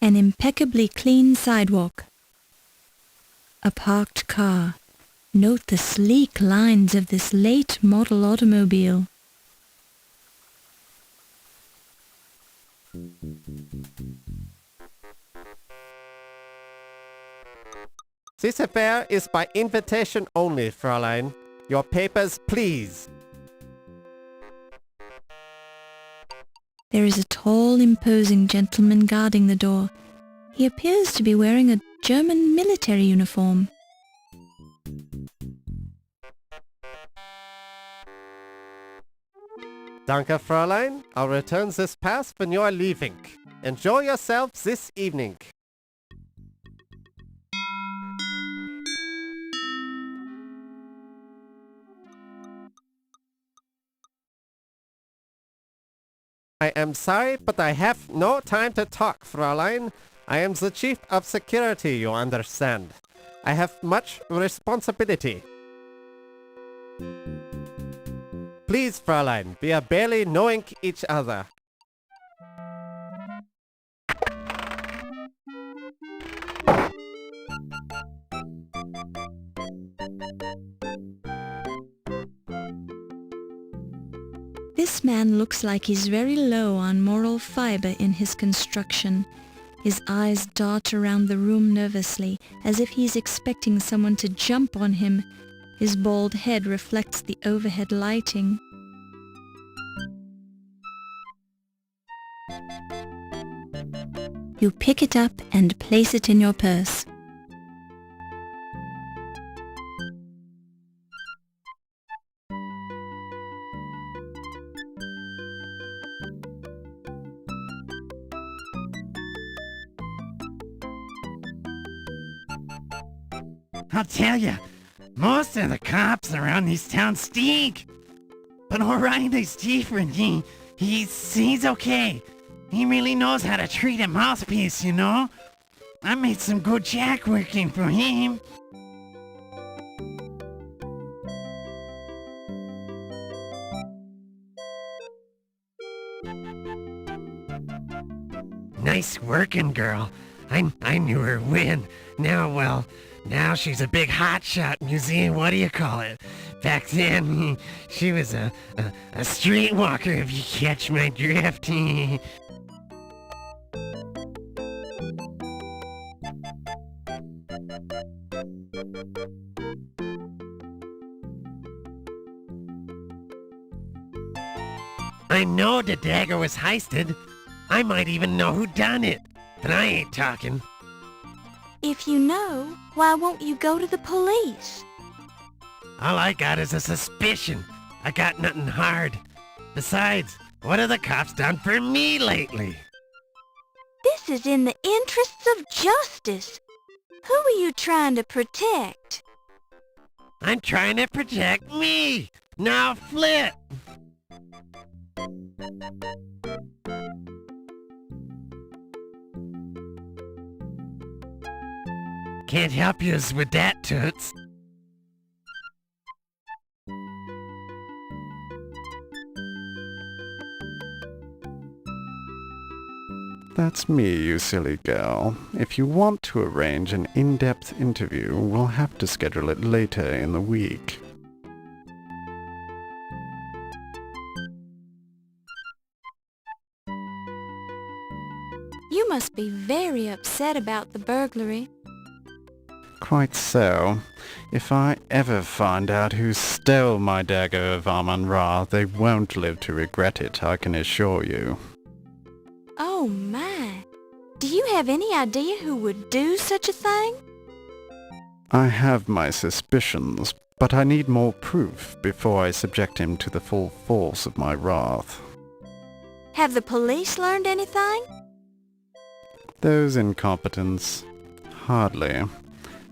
An impeccably clean sidewalk. A parked car. Note the sleek lines of this late model automobile. This affair is by invitation only, Fräulein. Your papers, please. There is a tall, imposing gentleman guarding the door. He appears to be wearing a German military uniform. Danke, Fräulein. I'll return this pass when you are leaving. Enjoy yourself this evening. I am sorry, but I have no time to talk, Fräulein. I am the chief of security, you understand. I have much responsibility. Please, Fräulein, we are barely knowing each other. This man looks like he's very low on moral fiber in his construction. His eyes dart around the room nervously, as if he's expecting someone to jump on him. His bald head reflects the overhead lighting. You pick it up and place it in your purse. I'll tell ya, most of the cops around this town stink. But O'Reilly's different. He's okay. He really knows how to treat a mouthpiece, you know? I made some good jack working for him. Nice working, girl. I knew her when. Now she's a big hotshot museum, what do you call it? Back then, she was a streetwalker, if you catch my drift. I know the dagger was heisted. I might even know who done it, but I ain't talking. If you know, why won't you go to the police? All I got is a suspicion. I got nothing hard. Besides, what have the cops done for me lately? This is in the interests of justice. Who are you trying to protect? I'm trying to protect me. Now flip. Can't help yous with that, Toots. That's me, you silly girl. If you want to arrange an in-depth interview, we'll have to schedule it later in the week. You must be very upset about the burglary. Quite so. If I ever find out who stole my Dagger of Amon Ra, they won't live to regret it, I can assure you. Oh my! Do you have any idea who would do such a thing? I have my suspicions, but I need more proof before I subject him to the full force of my wrath. Have the police learned anything? Those incompetents? Hardly.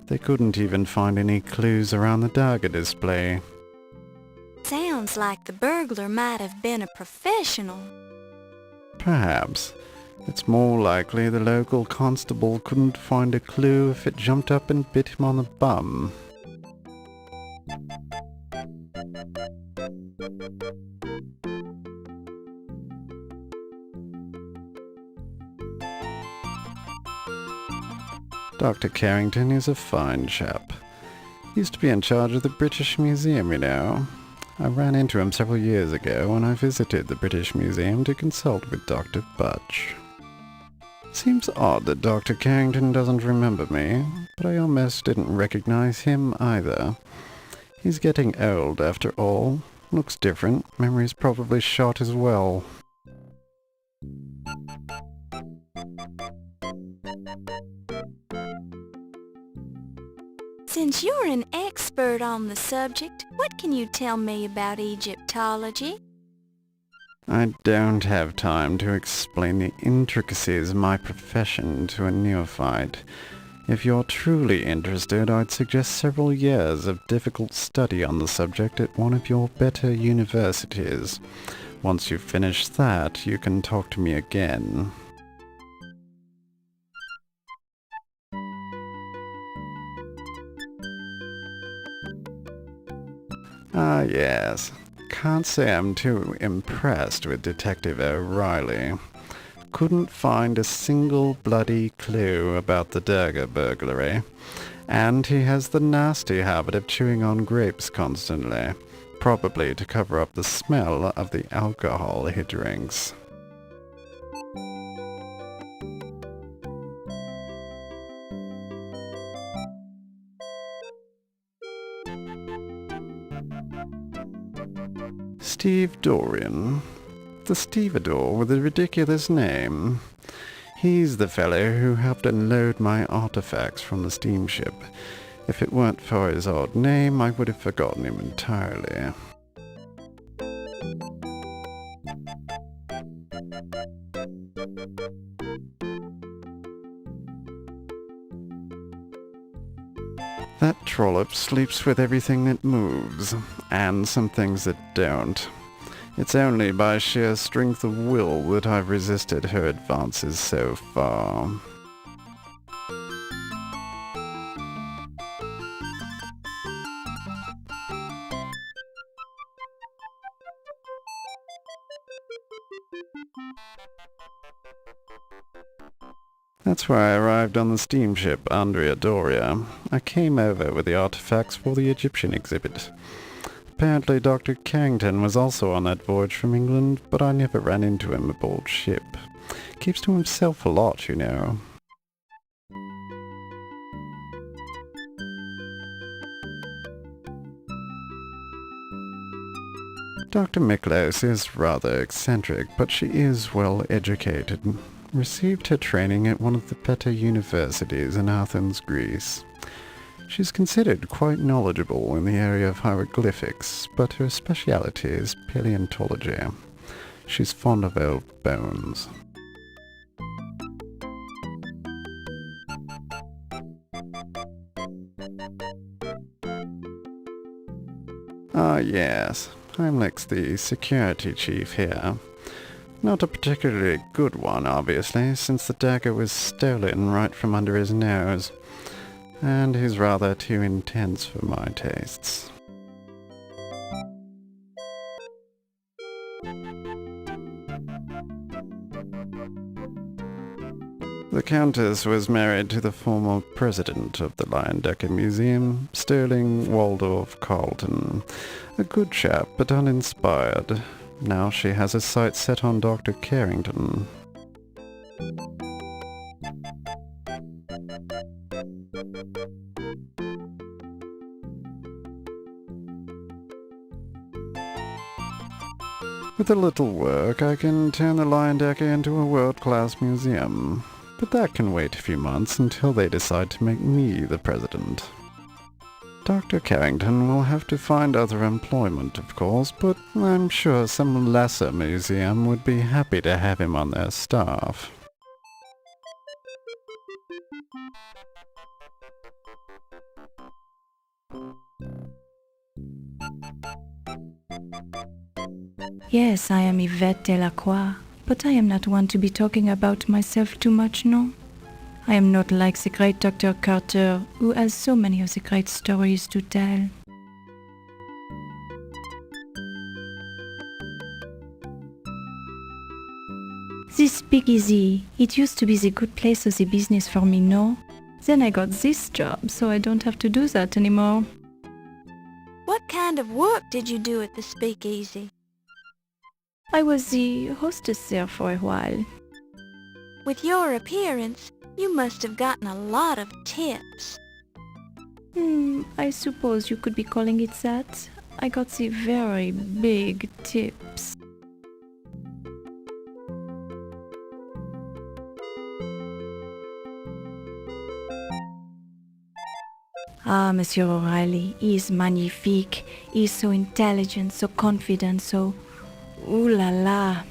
They couldn't even find any clues around the dagger display. Sounds like the burglar might have been a professional. Perhaps. It's more likely the local constable couldn't find a clue if it jumped up and bit him on the bum. Dr. Carrington is a fine chap. Used to be in charge of the British Museum, you know. I ran into him several years ago when I visited the British Museum to consult with Dr. Butch. Seems odd that Dr. Carrington doesn't remember me, but I almost didn't recognize him either. He's getting old after all. Looks different. Memory's probably shot as well. Since you're an expert on the subject, what can you tell me about Egyptology? I don't have time to explain the intricacies of my profession to a neophyte. If you're truly interested, I'd suggest several years of difficult study on the subject at one of your better universities. Once you've finished that, you can talk to me again. Ah, yes. Can't say I'm too impressed with Detective O'Reilly. Couldn't find a single bloody clue about the Dagger burglary. And he has the nasty habit of chewing on grapes constantly, probably to cover up the smell of the alcohol he drinks. Steve Dorian. The stevedore with the ridiculous name. He's the fellow who helped unload my artifacts from the steamship. If it weren't for his odd name, I would have forgotten him entirely. That trollop sleeps with everything that moves, and some things that don't. It's only by sheer strength of will that I've resisted her advances so far. That's why I arrived on the steamship Andrea Doria. I came over with the artifacts for the Egyptian exhibit. Apparently Dr. Carrington was also on that voyage from England, but I never ran into him aboard ship. Keeps to himself a lot, you know. Dr. Miklos is rather eccentric, but she is well educated. Received her training at one of the better universities in Athens, Greece. She's considered quite knowledgeable in the area of hieroglyphics, but her speciality is paleontology. She's fond of old bones. Ah, yes. Heimlich's the security chief here. Not a particularly good one, obviously, since the dagger was stolen right from under his nose. And he's rather too intense for my tastes. The Countess was married to the former president of the Leyendecker Museum, Sterling Waldorf Carlton. A good chap, but uninspired. Now she has her sights set on Dr. Carrington. With a little work, I can turn the Leyendecker into a world-class museum. But that can wait a few months until they decide to make me the president. Dr. Carrington will have to find other employment, of course, but I'm sure some lesser museum would be happy to have him on their staff. Yes, I am Yvette Delacroix, but I am not one to be talking about myself too much, no? I am not like the great Dr. Carter, who has so many of the great stories to tell. This speakeasy, it used to be the good place of the business for me, no? Then I got this job, so I don't have to do that anymore. What kind of work did you do at the speakeasy? I was the hostess there for a while. With your appearance, you must have gotten a lot of tips. I suppose you could be calling it that. I got the very big tips. Ah, Monsieur O'Reilly, he is magnifique. He is so intelligent, so confident, so... Ooh la la.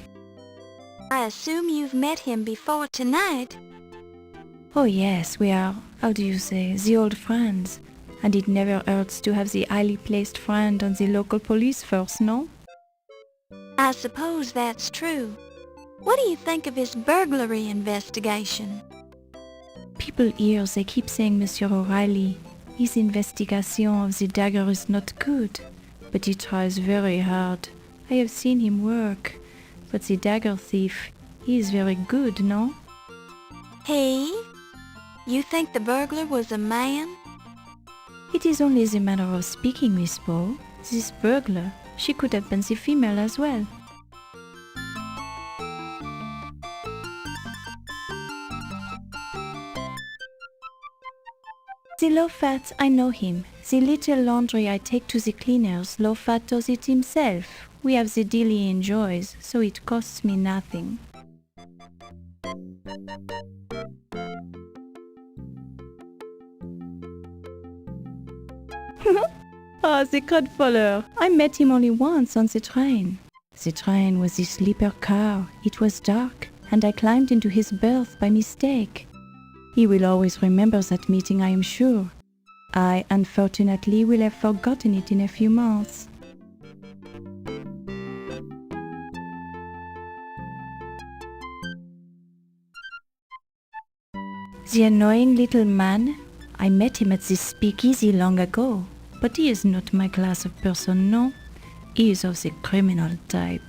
I assume you've met him before tonight. Oh yes, we are, how do you say, the old friends. And it never hurts to have the highly placed friend on the local police force, no? I suppose that's true. What do you think of his burglary investigation? People here, they keep saying Monsieur O'Reilly, his investigation of the dagger is not good, but he tries very hard. I have seen him work, but the dagger thief, he is very good, no? He? You think the burglar was a man? It is only the manner of speaking, Miss Bow. This burglar, she could have been the female as well. The low-fat, I know him. The little laundry I take to the cleaners, low-fat does it himself. We have the deal he enjoys, so it costs me nothing. Ah, the godfather. I met him only once on the train. The train was the sleeper car. It was dark, and I climbed into his berth by mistake. He will always remember that meeting, I am sure. I, unfortunately, will have forgotten it in a few months. The annoying little man, I met him at this speakeasy long ago, but he is not my class of person, no. He is of the criminal type.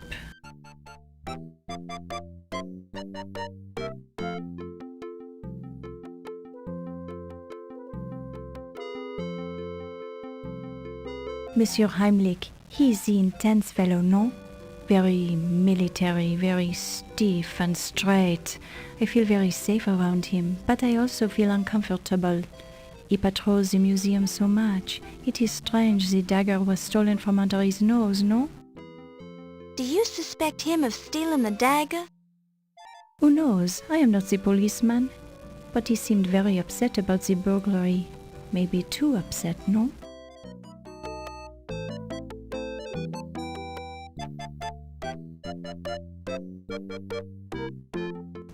Monsieur Heimlich, he is the intense fellow, no? Very military, very stiff and straight. I feel very safe around him, but I also feel uncomfortable. He patrols the museum so much. It is strange the dagger was stolen from under his nose, no? Do you suspect him of stealing the dagger? Who knows? I am not the policeman. But he seemed very upset about the burglary. Maybe too upset, no?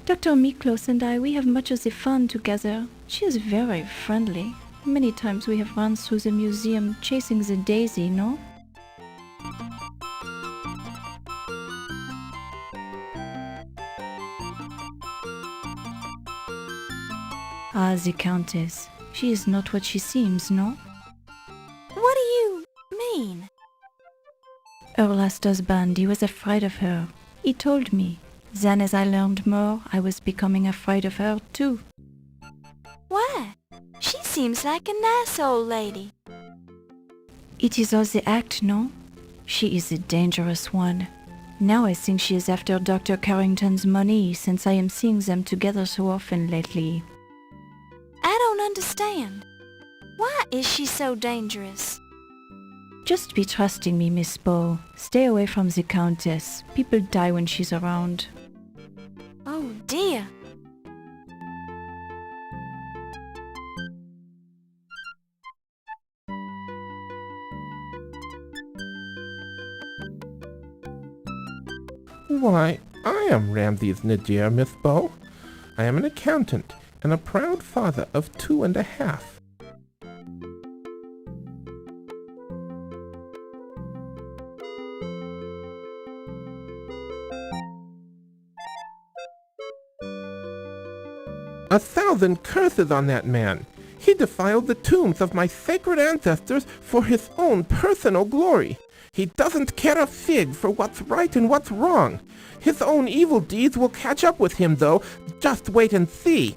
Dr. Miklos and I, we have much of the fun together. She is very friendly. Many times we have run through the museum chasing the daisy, no? Ah, the Countess. She is not what she seems, no? What do you mean? Her last husband, he was afraid of her. He told me. Then as I learned more, I was becoming afraid of her too. Why? She seems like a nice old lady. It is all the act, no? She is a dangerous one. Now I think she is after Dr. Carrington's money, since I am seeing them together so often lately. I don't understand. Why is she so dangerous? Just be trusting me, Miss Bow. Stay away from the Countess. People die when she's around. Oh dear. Why, I am Ramses Nadir, Miss Bow. I am an accountant and a proud father of 2.5. A thousand curses on that man! He defiled the tombs of my sacred ancestors for his own personal glory. He doesn't care a fig for what's right and what's wrong. His own evil deeds will catch up with him, though. Just wait and see.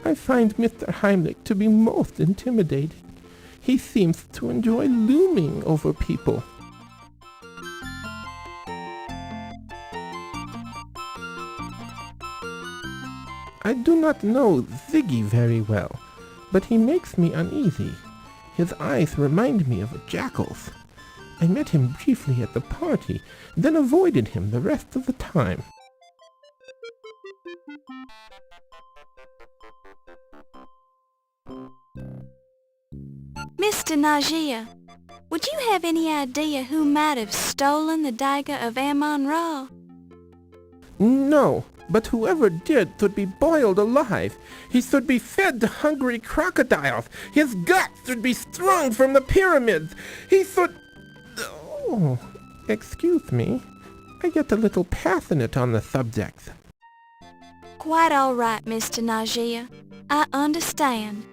I find Mr. Heimlich to be most intimidating. He seems to enjoy looming over people. I do not know Ziggy very well, but he makes me uneasy. His eyes remind me of a jackal's. I met him briefly at the party, then avoided him the rest of the time. Mr. Najia, would you have any idea who might have stolen the Dagger of Amon Ra? No, but whoever did should be boiled alive. He should be fed to hungry crocodiles. His guts should be strung from the pyramids. He should... Oh, excuse me. I get a little passionate on the subject. Quite all right, Mr. Najia. I understand.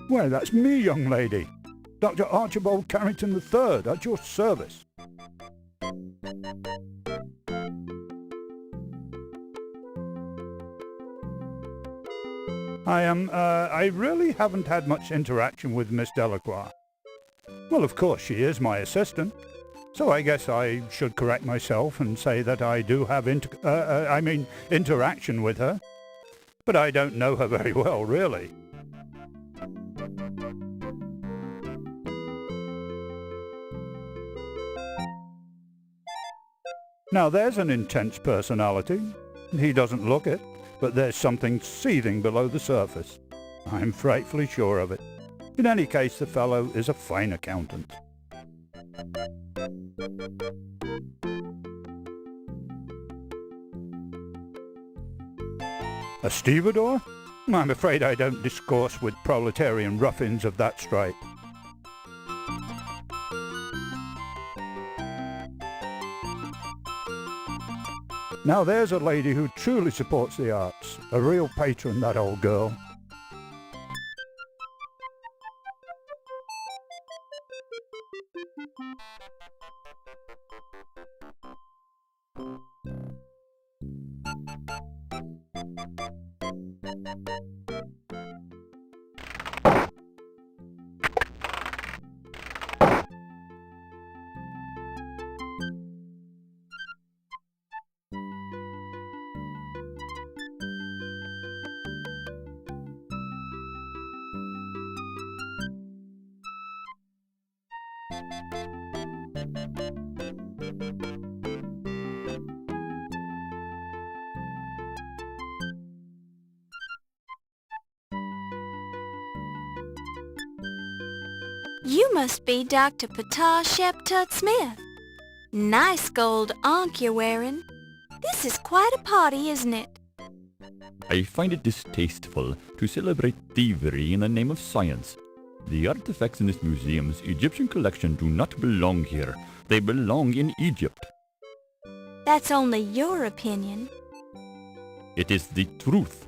Why, that's me, young lady. Dr. Archibald Carrington III, at your service. I really haven't had much interaction with Miss Delacroix. Well, of course, she is my assistant. So I guess I should correct myself and say that I do have interaction with her. But I don't know her very well, really. Now there's an intense personality. He doesn't look it, but there's something seething below the surface. I'm frightfully sure of it. In any case, the fellow is a fine accountant. A stevedore? I'm afraid I don't discourse with proletarian ruffians of that stripe. Now there's a lady who truly supports the arts. A real patron, that old girl. You must be Dr. Ptah Sheptut Smith. Nice gold ankh you're wearing. This is quite a party, isn't it? I find it distasteful to celebrate thievery in the name of science. The artifacts in this museum's Egyptian collection do not belong here. They belong in Egypt. That's only your opinion. It is the truth.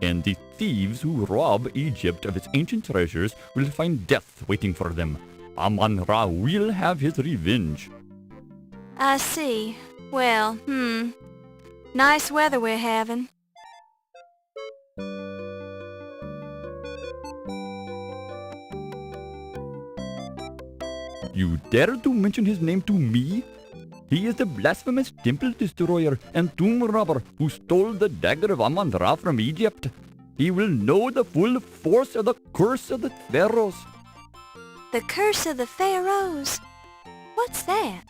And the thieves who rob Egypt of its ancient treasures will find death waiting for them. Amon Ra will have his revenge. I see. Well, nice weather we're having. You dare to mention his name to me? He is the blasphemous temple destroyer and tomb robber who stole the Dagger of Amon Ra from Egypt. He will know the full force of the curse of the pharaohs. The curse of the pharaohs? What's that?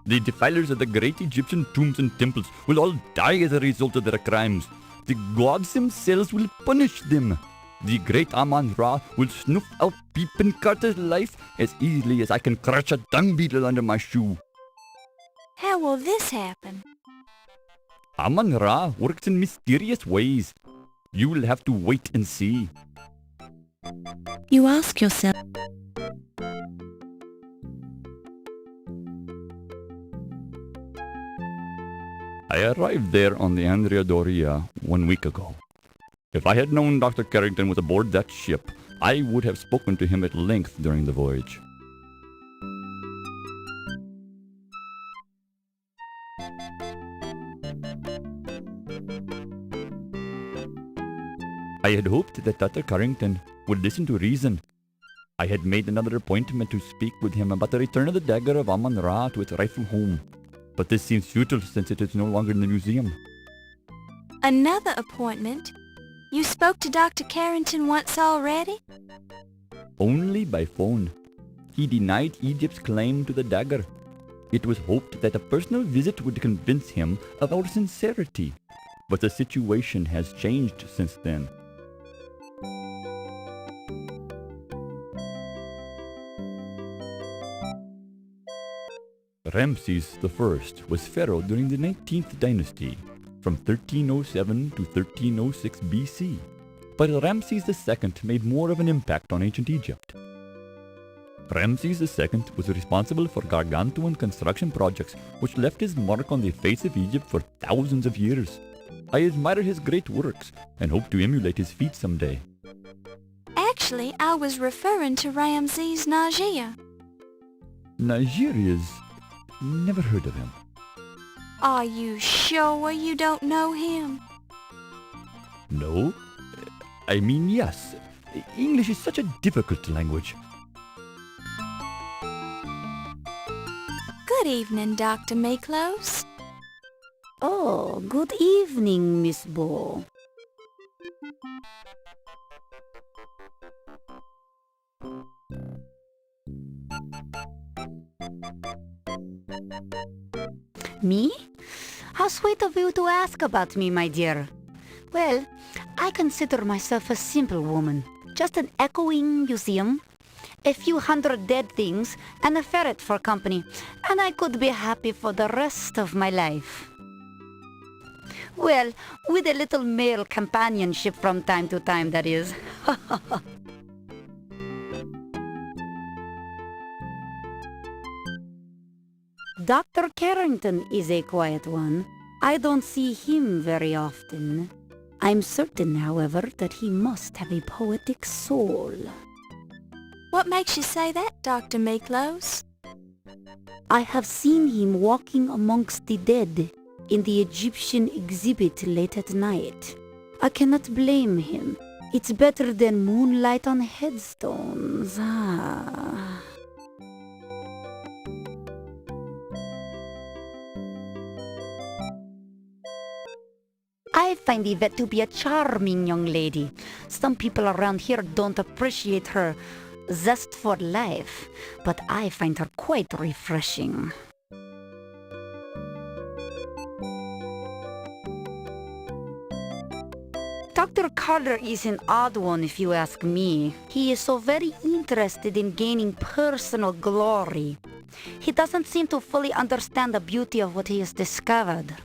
The defilers of the great Egyptian tombs and temples will all die as a result of their crimes. The gods themselves will punish them. The great Amon Ra will snuff out Peepin Carter's life as easily as I can crush a dung beetle under my shoe. How will this happen? Amon Ra works in mysterious ways. You will have to wait and see. You ask yourself, I arrived there on the Andrea Doria 1 week ago. If I had known Dr. Carrington was aboard that ship, I would have spoken to him at length during the voyage. I had hoped that Dr. Carrington would listen to reason. I had made another appointment to speak with him about the return of the Dagger of Amon Ra to its rightful home, but this seems futile since it is no longer in the museum. Another appointment? You spoke to Dr. Carrington once already? Only by phone. He denied Egypt's claim to the dagger. It was hoped that a personal visit would convince him of our sincerity, but the situation has changed since then. Ramses I was pharaoh during the 19th dynasty, from 1307 to 1306 BC, but Ramses II made more of an impact on ancient Egypt. Ramses II was responsible for gargantuan construction projects which left his mark on the face of Egypt for thousands of years. I admire his great works and hope to emulate his feats someday. Actually, I was referring to Ramses Nagia. Nigeria's never heard of him. Are you sure you don't know him? No? I mean, yes. English is such a difficult language. Good evening, Dr. Miklos. Oh, good evening, Miss Bo. Me? How sweet of you to ask about me, my dear. Well, I consider myself a simple woman. Just an echoing museum, a few hundred dead things, and a ferret for company, and I could be happy for the rest of my life. Well, with a little male companionship from time to time, that is. Dr. Carrington is a quiet one. I don't see him very often. I'm certain, however, that he must have a poetic soul. What makes you say that, Dr. Miklos? I have seen him walking amongst the dead in the Egyptian exhibit late at night. I cannot blame him. It's better than moonlight on headstones. Ah. I find Yvette to be a charming young lady. Some people around here don't appreciate her zest for life, but I find her quite refreshing. Dr. Carter is an odd one if you ask me. He is so very interested in gaining personal glory. He doesn't seem to fully understand the beauty of what he has discovered.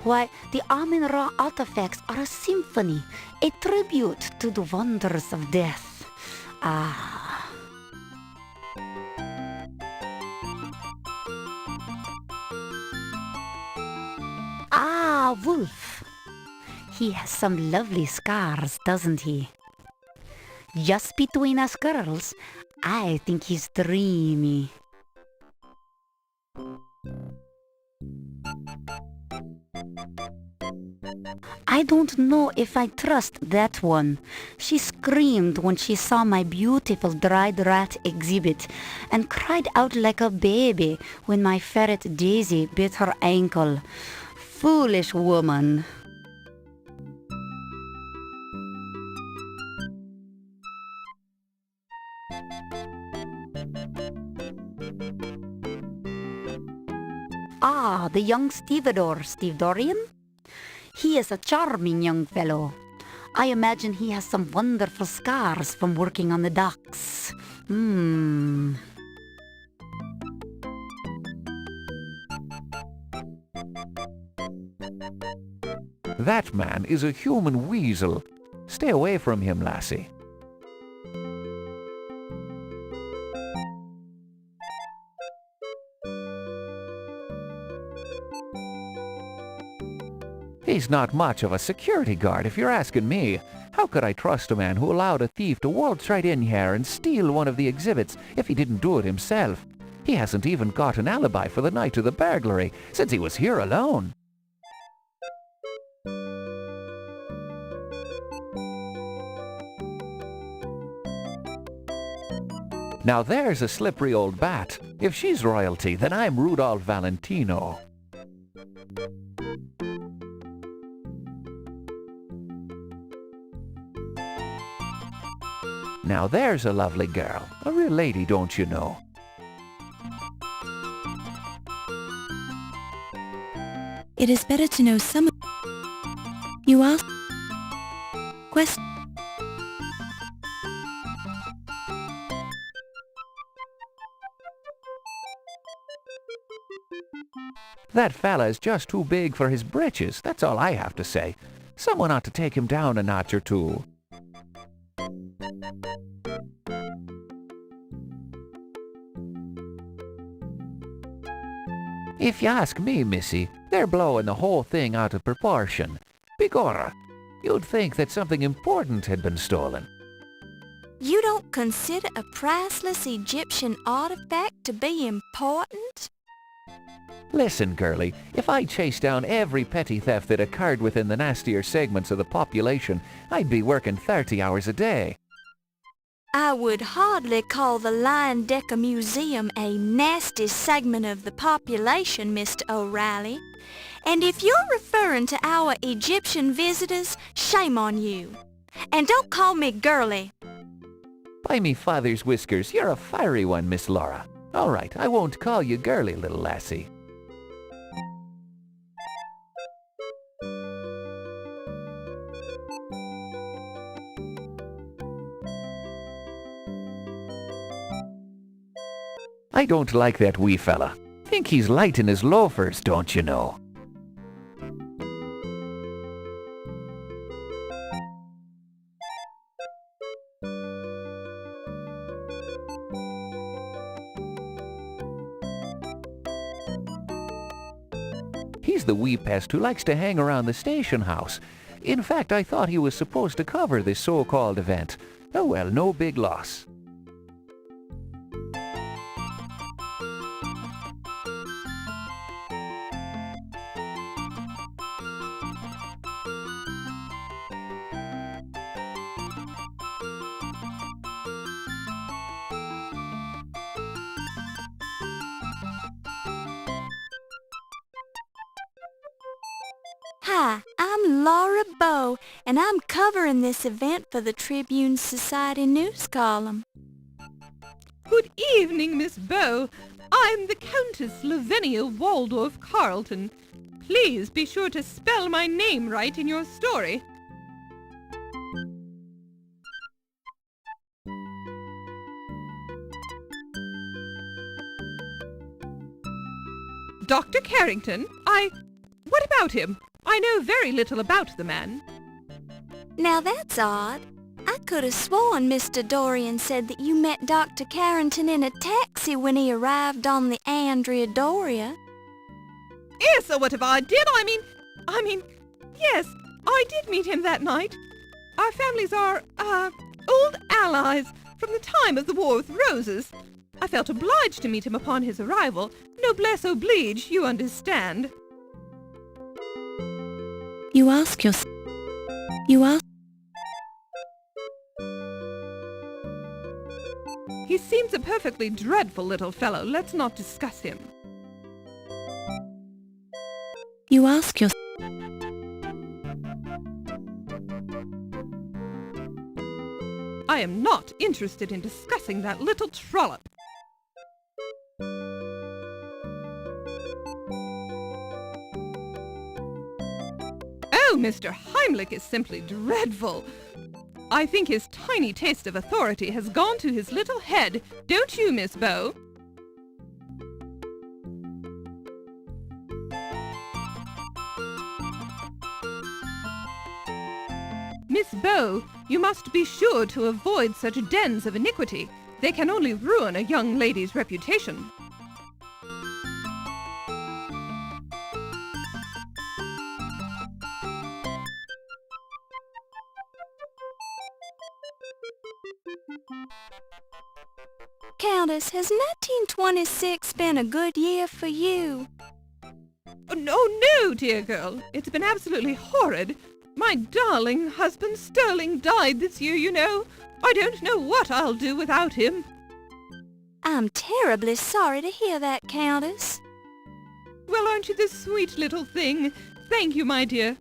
Why, the Amon Ra artifacts are a symphony, a tribute to the wonders of death. Ah. Ah, Wolf. He has some lovely scars, doesn't he? Just between us girls, I think he's dreamy. I don't know if I trust that one. She screamed when she saw my beautiful dried rat exhibit and cried out like a baby when my ferret Daisy bit her ankle. Foolish woman. Ah, the young stevedore, Steve Dorian? He is a charming young fellow. I imagine he has some wonderful scars from working on the docks. That man is a human weasel. Stay away from him, lassie. He's not much of a security guard, if you're asking me. How could I trust a man who allowed a thief to waltz right in here and steal one of the exhibits if he didn't do it himself? He hasn't even got an alibi for the night of the burglary, since he was here alone. Now there's a slippery old bat. If she's royalty, then I'm Rudolph Valentino. Now there's a lovely girl. A real lady, don't you know? It is better to know some. You ask question. That fella's just too big for his britches, that's all I have to say. Someone ought to take him down a notch or two. If you ask me, missy, they're blowing the whole thing out of proportion. Begorra, you'd think that something important had been stolen. You don't consider a priceless Egyptian artifact to be important? Listen, girlie, if I chased down every petty theft that occurred within the nastier segments of the population, I'd be working 30 hours a day. I would hardly call the Lion-Decker Museum a nasty segment of the population, Mr. O'Reilly. And if you're referring to our Egyptian visitors, shame on you. And don't call me girly. By me father's whiskers, you're a fiery one, Miss Laura. All right, I won't call you girly, little lassie. I don't like that wee fella. Think he's light in his loafers, don't you know? He's the wee pest who likes to hang around the station house. In fact, I thought he was supposed to cover this so-called event. Oh well, no big loss. Hi, I'm Laura Bow, and I'm covering this event for the Tribune Society news column. Good evening, Miss Bow. I'm the Countess Lavinia Waldorf Carleton. Please be sure to spell my name right in your story. Dr. Carrington, What about him? I know very little about the man. Now that's odd. I could have sworn Mr. Dorian said that you met Dr. Carrington in a taxi when he arrived on the Andrea Doria. Yes, so what if I did? I mean, yes, I did meet him that night. Our families are, old allies from the time of the War with Roses. I felt obliged to meet him upon his arrival. Noblesse oblige, you understand. You ask yourself. He seems a perfectly dreadful little fellow. Let's not discuss him. You ask yourself. I am not interested in discussing that little trollop. Oh, Mr. Heimlich is simply dreadful. I think his tiny taste of authority has gone to his little head. Don't you, Miss Bow? Miss Bow, you must be sure to avoid such dens of iniquity. They can only ruin a young lady's reputation. Countess, has 1926 been a good year for you? Oh, no, dear girl. It's been absolutely horrid. My darling husband Sterling died this year, you know. I don't know what I'll do without him. I'm terribly sorry to hear that, Countess. Well, aren't you the sweet little thing? Thank you, my dear.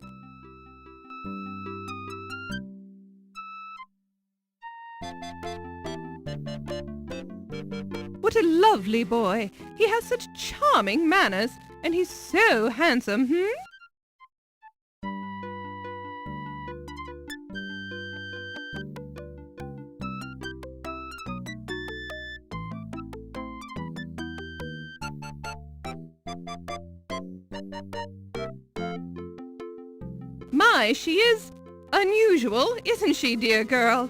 What a lovely boy. He has such charming manners, and he's so handsome, My, she is unusual, isn't she, dear girl?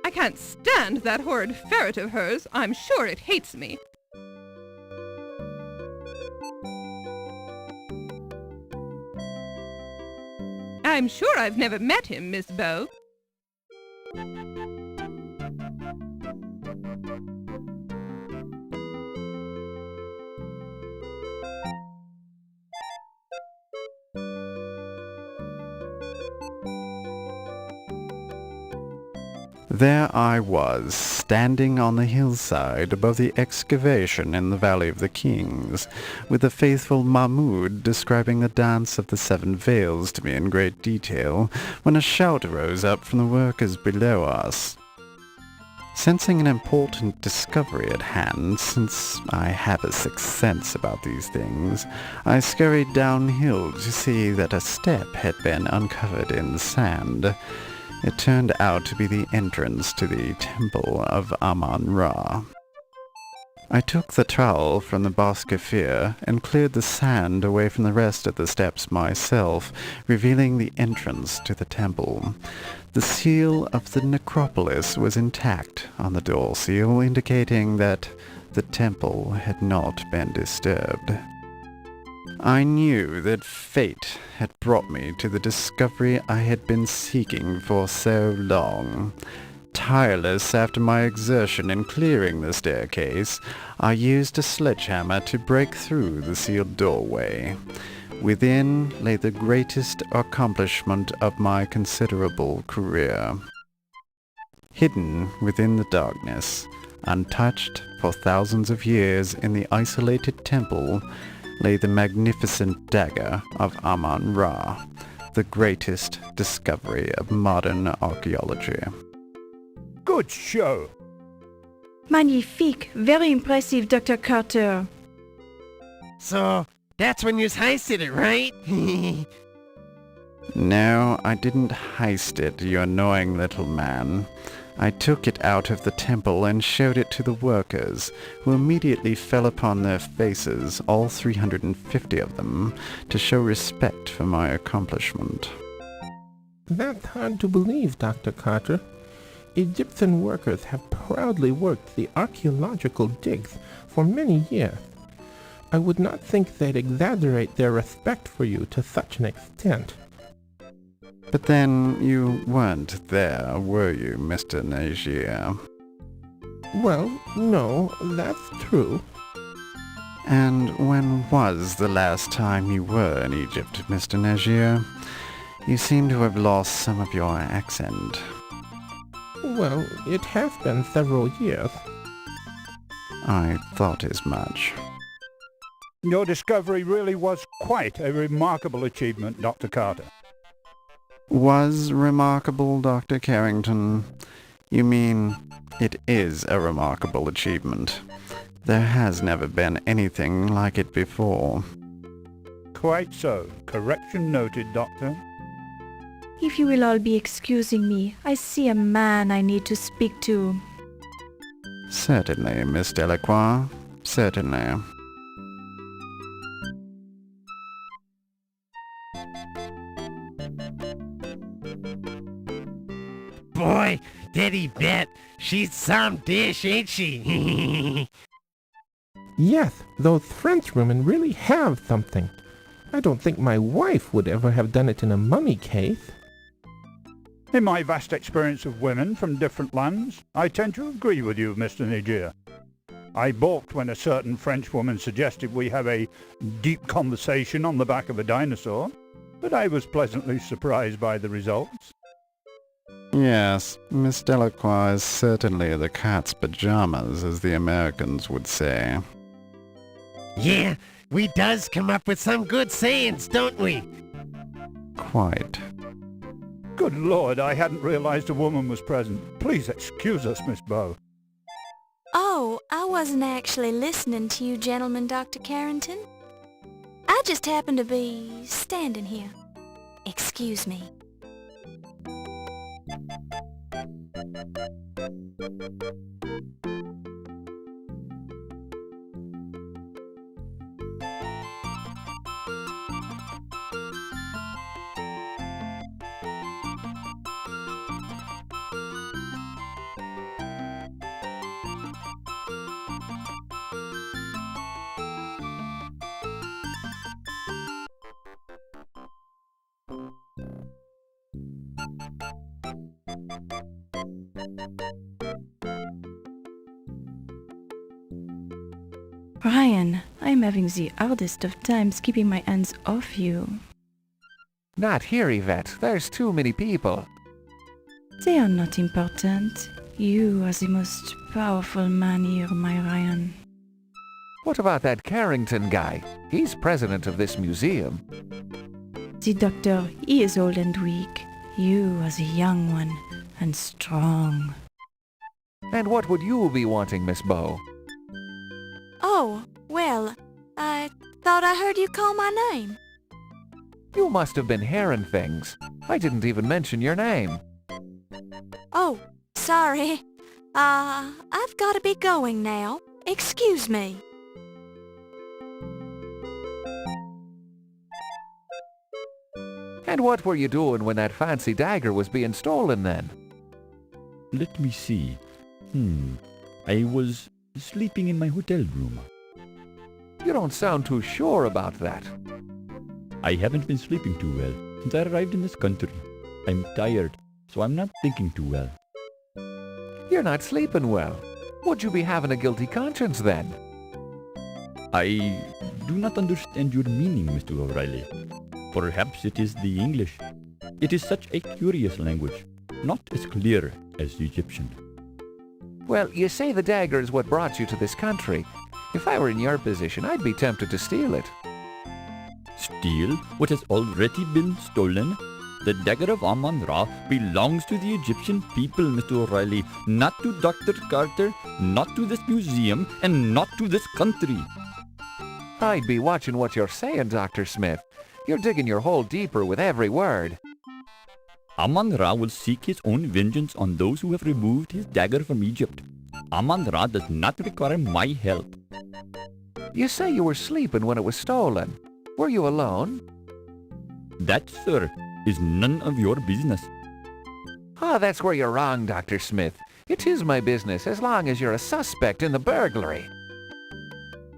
I can't stand that horrid ferret of hers. I'm sure it hates me. I'm sure I've never met him, Miss Bow. There I was, standing on the hillside above the excavation in the Valley of the Kings, with the faithful Mahmud describing the dance of the seven veils to me in great detail, when a shout rose up from the workers below us. Sensing an important discovery at hand, since I have a sixth sense about these things, I scurried downhill to see that a step had been uncovered in the sand. It turned out to be the entrance to the Temple of Amon Ra. I took the trowel from the Boskafir and cleared the sand away from the rest of the steps myself, revealing the entrance to the temple. The seal of the necropolis was intact on the door seal, indicating that the temple had not been disturbed. I knew that fate had brought me to the discovery I had been seeking for so long. Tireless after my exertion in clearing the staircase, I used a sledgehammer to break through the sealed doorway. Within lay the greatest accomplishment of my considerable career. Hidden within the darkness, untouched for thousands of years in the isolated temple, lay the magnificent Dagger of Amon Ra, the greatest discovery of modern archaeology. Good show. Magnifique. Very impressive, Dr. Carter. So, that's when you heisted it, right? No, I didn't heist it, you annoying little man. I took it out of the temple and showed it to the workers, who immediately fell upon their faces, all 350 of them, to show respect for my accomplishment. That's hard to believe, Dr. Carter. Egyptian workers have proudly worked the archaeological digs for many years. I would not think they'd exaggerate their respect for you to such an extent. But then you weren't there, were you, Mr. Nagier? Well, no, that's true. And when was the last time you were in Egypt, Mr. Nagier? You seem to have lost some of your accent. Well, it has been several years. I thought as much. Your discovery really was quite a remarkable achievement, Dr. Carter. Was remarkable, Dr. Carrington? You mean it is a remarkable achievement. There has never been anything like it before. Quite so. Correction noted, Doctor. If you will all be excusing me, I see a man I need to speak to. Certainly, Miss Delacroix. Certainly. Boy, did he bet. She's some dish, ain't she? Yes, those Frenchwomen really have something. I don't think my wife would ever have done it in a mummy case. In my vast experience of women from different lands, I tend to agree with you, Mr. Niger. I balked when a certain French woman suggested we have a deep conversation on the back of a dinosaur, but I was pleasantly surprised by the results. Yes, Miss Delacroix is certainly the cat's pajamas, as the Americans would say. Yeah, we does come up with some good sayings, don't we? Quite. Good Lord, I hadn't realized a woman was present. Please excuse us, Miss Bow. Oh, I wasn't actually listening to you gentlemen, Dr. Carrington. I just happened to be standing here. Excuse me. Ryan, I'm having the hardest of times keeping my hands off you. Not here, Yvette. There's too many people. They are not important. You are the most powerful man here, my Ryan. What about that Carrington guy? He's president of this museum. The doctor, he is old and weak. You are the young one and strong. And what would you be wanting, Miss Bow? Oh, well, I thought I heard you call my name. You must have been hearing things. I didn't even mention your name. Oh, sorry. I've got to be going now. Excuse me. And what were you doing when that fancy dagger was being stolen then? Let me see. I was sleeping in my hotel room. You don't sound too sure about that. I haven't been sleeping too well since I arrived in this country. I'm tired, so I'm not thinking too well. You're not sleeping well. Would you be having a guilty conscience then? I do not understand your meaning, Mr. O'Reilly. Perhaps it is the English. It is such a curious language, not as clear as the Egyptian. Well, you say the dagger is what brought you to this country. If I were in your position, I'd be tempted to steal it. Steal what has already been stolen? The Dagger of Amon Ra belongs to the Egyptian people, Mr. O'Reilly, not to Dr. Carter, not to this museum, and not to this country. I'd be watching what you're saying, Dr. Smith. You're digging your hole deeper with every word. Amon Ra will seek his own vengeance on those who have removed his dagger from Egypt. Amon Ra does not require my help. You say you were sleeping when it was stolen. Were you alone? That, sir, is none of your business. Ah, that's where you're wrong, Dr. Smith. It is my business as long as you're a suspect in the burglary.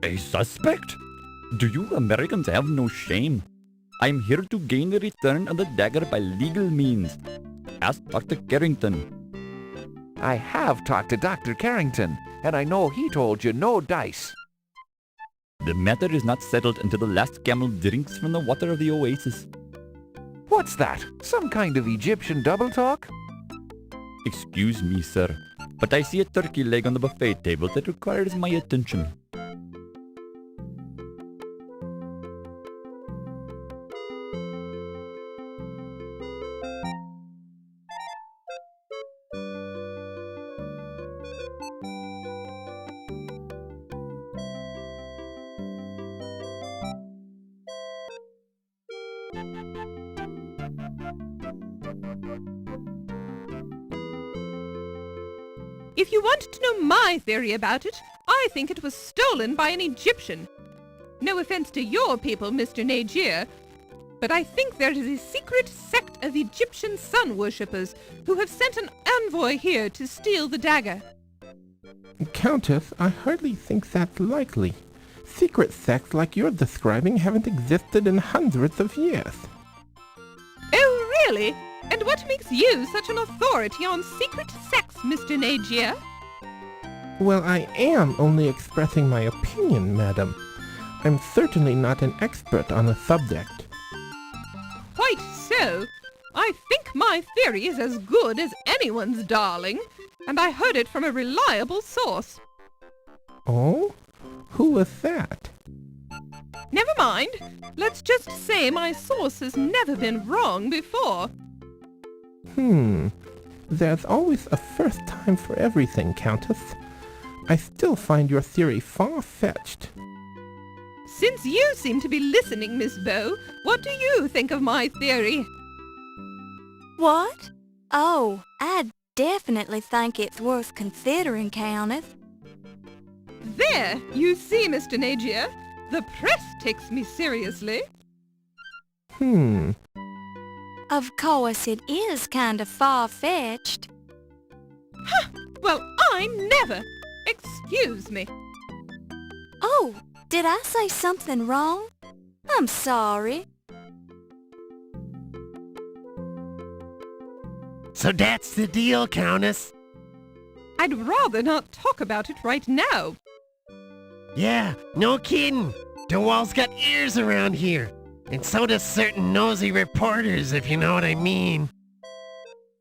A suspect? Do you Americans have no shame? I'm here to gain the return of the dagger by legal means. Ask Dr. Carrington. I have talked to Dr. Carrington, and I know he told you no dice. The matter is not settled until the last camel drinks from the water of the oasis. What's that? Some kind of Egyptian double talk? Excuse me, sir, but I see a turkey leg on the buffet table that requires my attention. If you want to know my theory about it, I think it was stolen by an Egyptian. No offense to your people, Mr. Niger, but I think there is a secret sect of Egyptian sun worshippers who have sent an envoy here to steal the dagger. Countess, I hardly think that's likely. Secret sects like you're describing haven't existed in hundreds of years. Oh, really? And what makes you such an authority on secret sex, Mr. Nagier? Well, I am only expressing my opinion, madam. I'm certainly not an expert on the subject. Quite so. I think my theory is as good as anyone's, darling, and I heard it from a reliable source. Oh? Who was that? Never mind. Let's just say my source has never been wrong before. There's always a first time for everything, Countess. I still find your theory far-fetched. Since you seem to be listening, Miss Bow, what do you think of my theory? What? Oh, I definitely think it's worth considering, Countess. There, you see, Mr. Nagier, the press takes me seriously. Of course, it is kind of far-fetched. Well, I never! Excuse me. Oh, did I say something wrong? I'm sorry. So that's the deal, Countess. I'd rather not talk about it right now. Yeah, no kidding. The wall's got ears around here. And so does certain nosy reporters, if you know what I mean.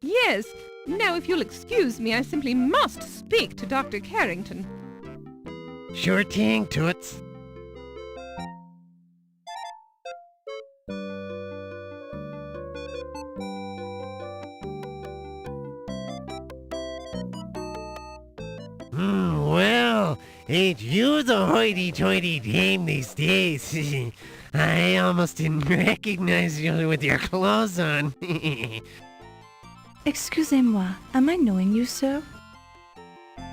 Yes. Now, if you'll excuse me, I simply must speak to Dr. Carrington. Sure thing, Toots. Well, ain't you the hoity-toity dame these days? I almost didn't recognize you with your clothes on. Excusez-moi, am I knowing you, sir?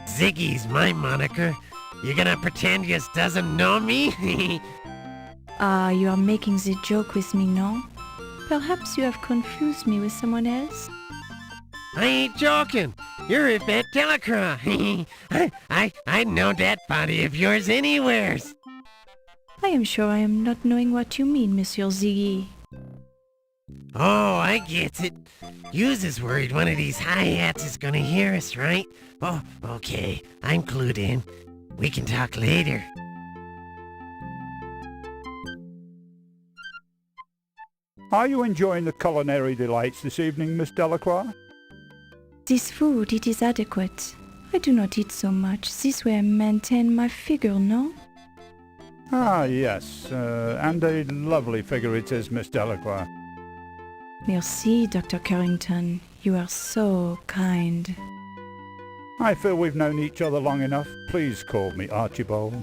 Ziggy's my moniker. You gonna pretend you just doesn't know me? You are making the joke with me, no? Perhaps you have confused me with someone else? I ain't joking. You're Yvette Delacroix. I'd know that body of yours anywheres. I am sure I am not knowing what you mean, Monsieur Ziggy. Oh, I get it. Yous is worried one of these hi-hats is gonna hear us, right? Oh, okay. I'm clued in. We can talk later. Are you enjoying the culinary delights this evening, Miss Delacroix? This food, it is adequate. I do not eat so much. This way I maintain my figure, no? Ah, yes, and a lovely figure it is, Miss Delacroix. Merci, Dr. Carrington. You are so kind. I feel we've known each other long enough. Please call me Archibald.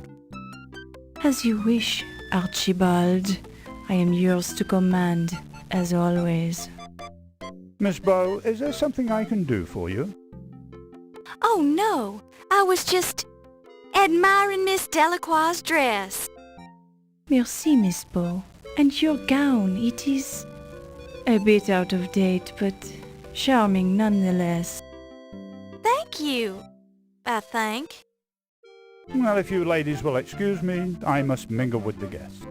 As you wish, Archibald. I am yours to command, as always. Miss Bow, is there something I can do for you? Oh, no. I was just admiring Miss Delacroix's dress. Merci, Miss Bow. And your gown, it is a bit out of date, but charming nonetheless. Thank you, I think. Well, if you ladies will excuse me, I must mingle with the guests.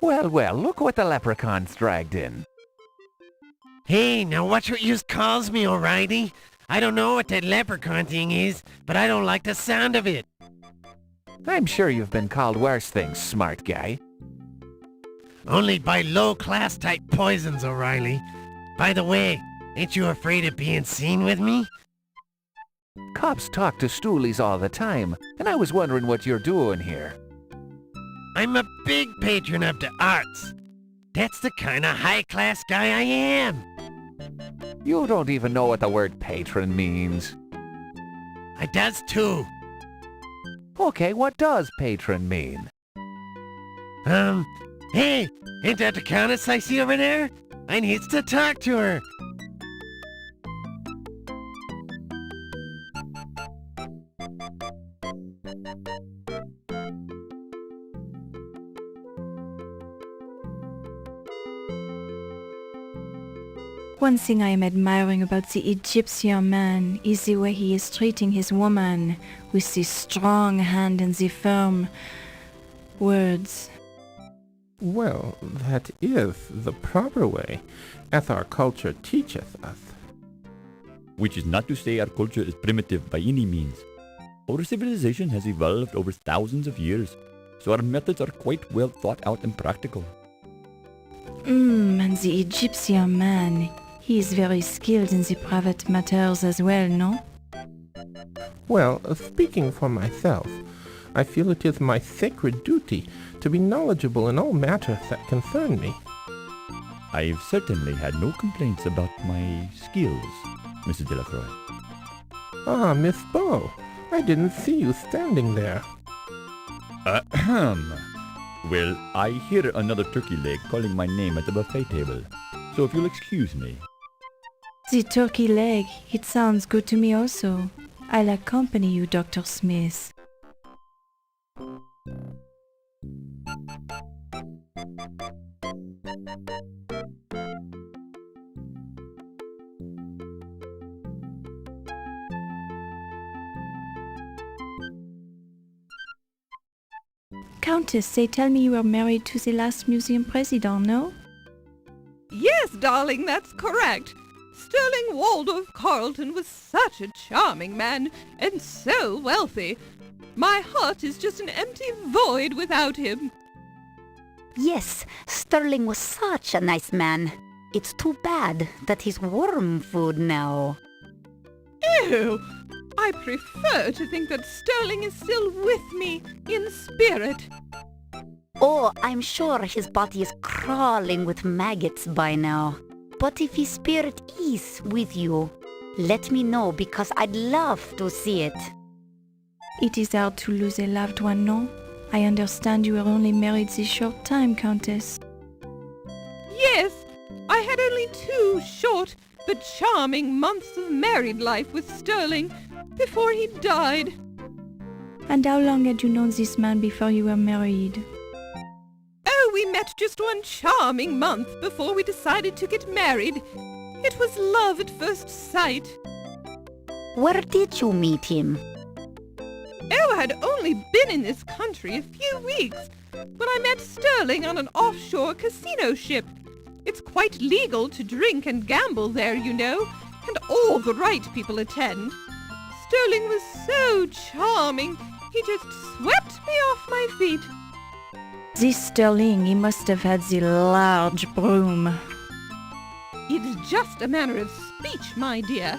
Well, well, look what the leprechaun's dragged in. Hey, now watch what yous calls me, O'Reilly. I don't know what that leprechaun thing is, but I don't like the sound of it. I'm sure you've been called worse things, smart guy. Only by low-class type poisons, O'Reilly. By the way, ain't you afraid of being seen with me? Cops talk to stoolies all the time, and I was wondering what you're doing here. I'm a big patron of the arts. That's the kind of high-class guy I am. You don't even know what the word patron means. I does too. Okay, what does patron mean? Hey, ain't that the countess I see over there? I needs to talk to her. One thing I am admiring about the Egyptian man is the way he is treating his woman, with the strong hand and the firm words. Well, that is the proper way, as our culture teacheth us. Which is not to say our culture is primitive by any means. Our civilization has evolved over thousands of years, so our methods are quite well thought out and practical. And the Egyptian man, he is very skilled in the private matters as well, no? Well, speaking for myself, I feel it is my sacred duty to be knowledgeable in all matters that concern me. I've certainly had no complaints about my skills, Mrs. Delacroix. Ah, Miss Bow, I didn't see you standing there. Ahem. Well, I hear another turkey leg calling my name at the buffet table, so if you'll excuse me. The turkey leg, it sounds good to me also. I'll accompany you, Dr. Smith. Countess, they tell me you were married to the last museum president, no? Yes, darling, that's correct. Sterling Waldorf Carlton was such a charming man, and so wealthy. My heart is just an empty void without him. Yes, Sterling was such a nice man. It's too bad that he's worm food now. Ew! I prefer to think that Sterling is still with me in spirit. Oh, I'm sure his body is crawling with maggots by now. But if his spirit is with you, let me know because I'd love to see it. It is hard to lose a loved one, no? I understand you were only married this short time, Countess. Yes, I had only 2 short but charming months of married life with Sterling before he died. And how long had you known this man before you were married? Oh, we met just 1 charming month before we decided to get married. It was love at first sight. Where did you meet him? Oh, I had only been in this country a few weeks when I met Sterling on an offshore casino ship. It's quite legal to drink and gamble there, you know, and all the right people attend. Sterling was so charming, he just swept me off my feet. This Sterling, he must have had the large broom. It's just a manner of speech, my dear.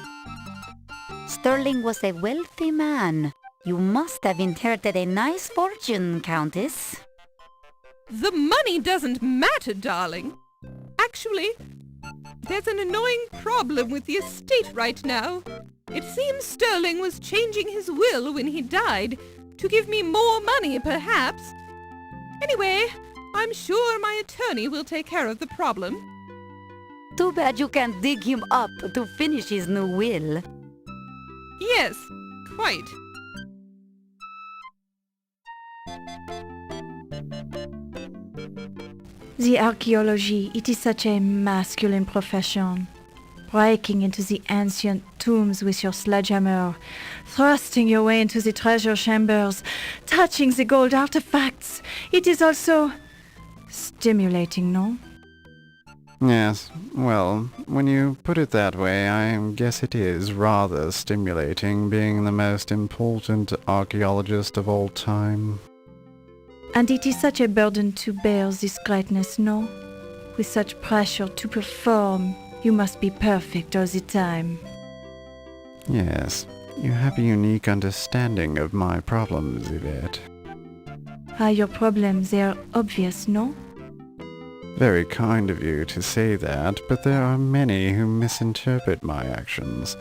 Sterling was a wealthy man. You must have inherited a nice fortune, Countess. The money doesn't matter, darling. Actually, there's an annoying problem with the estate right now. It seems Sterling was changing his will when he died to give me more money, perhaps. Anyway, I'm sure my attorney will take care of the problem. Too bad you can't dig him up to finish his new will. Yes, quite. The archaeology, it is such a masculine profession. Breaking into the ancient tombs with your sledgehammer, thrusting your way into the treasure chambers, touching the gold artifacts. It is also stimulating, no? Yes, well, when you put it that way, I guess it is rather stimulating being the most important archaeologist of all time. And it is such a burden to bear this greatness, no? With such pressure to perform, you must be perfect all the time. Yes, you have a unique understanding of my problems, Yvette. Your problems, they are obvious, no? Very kind of you to say that, but there are many who misinterpret my actions.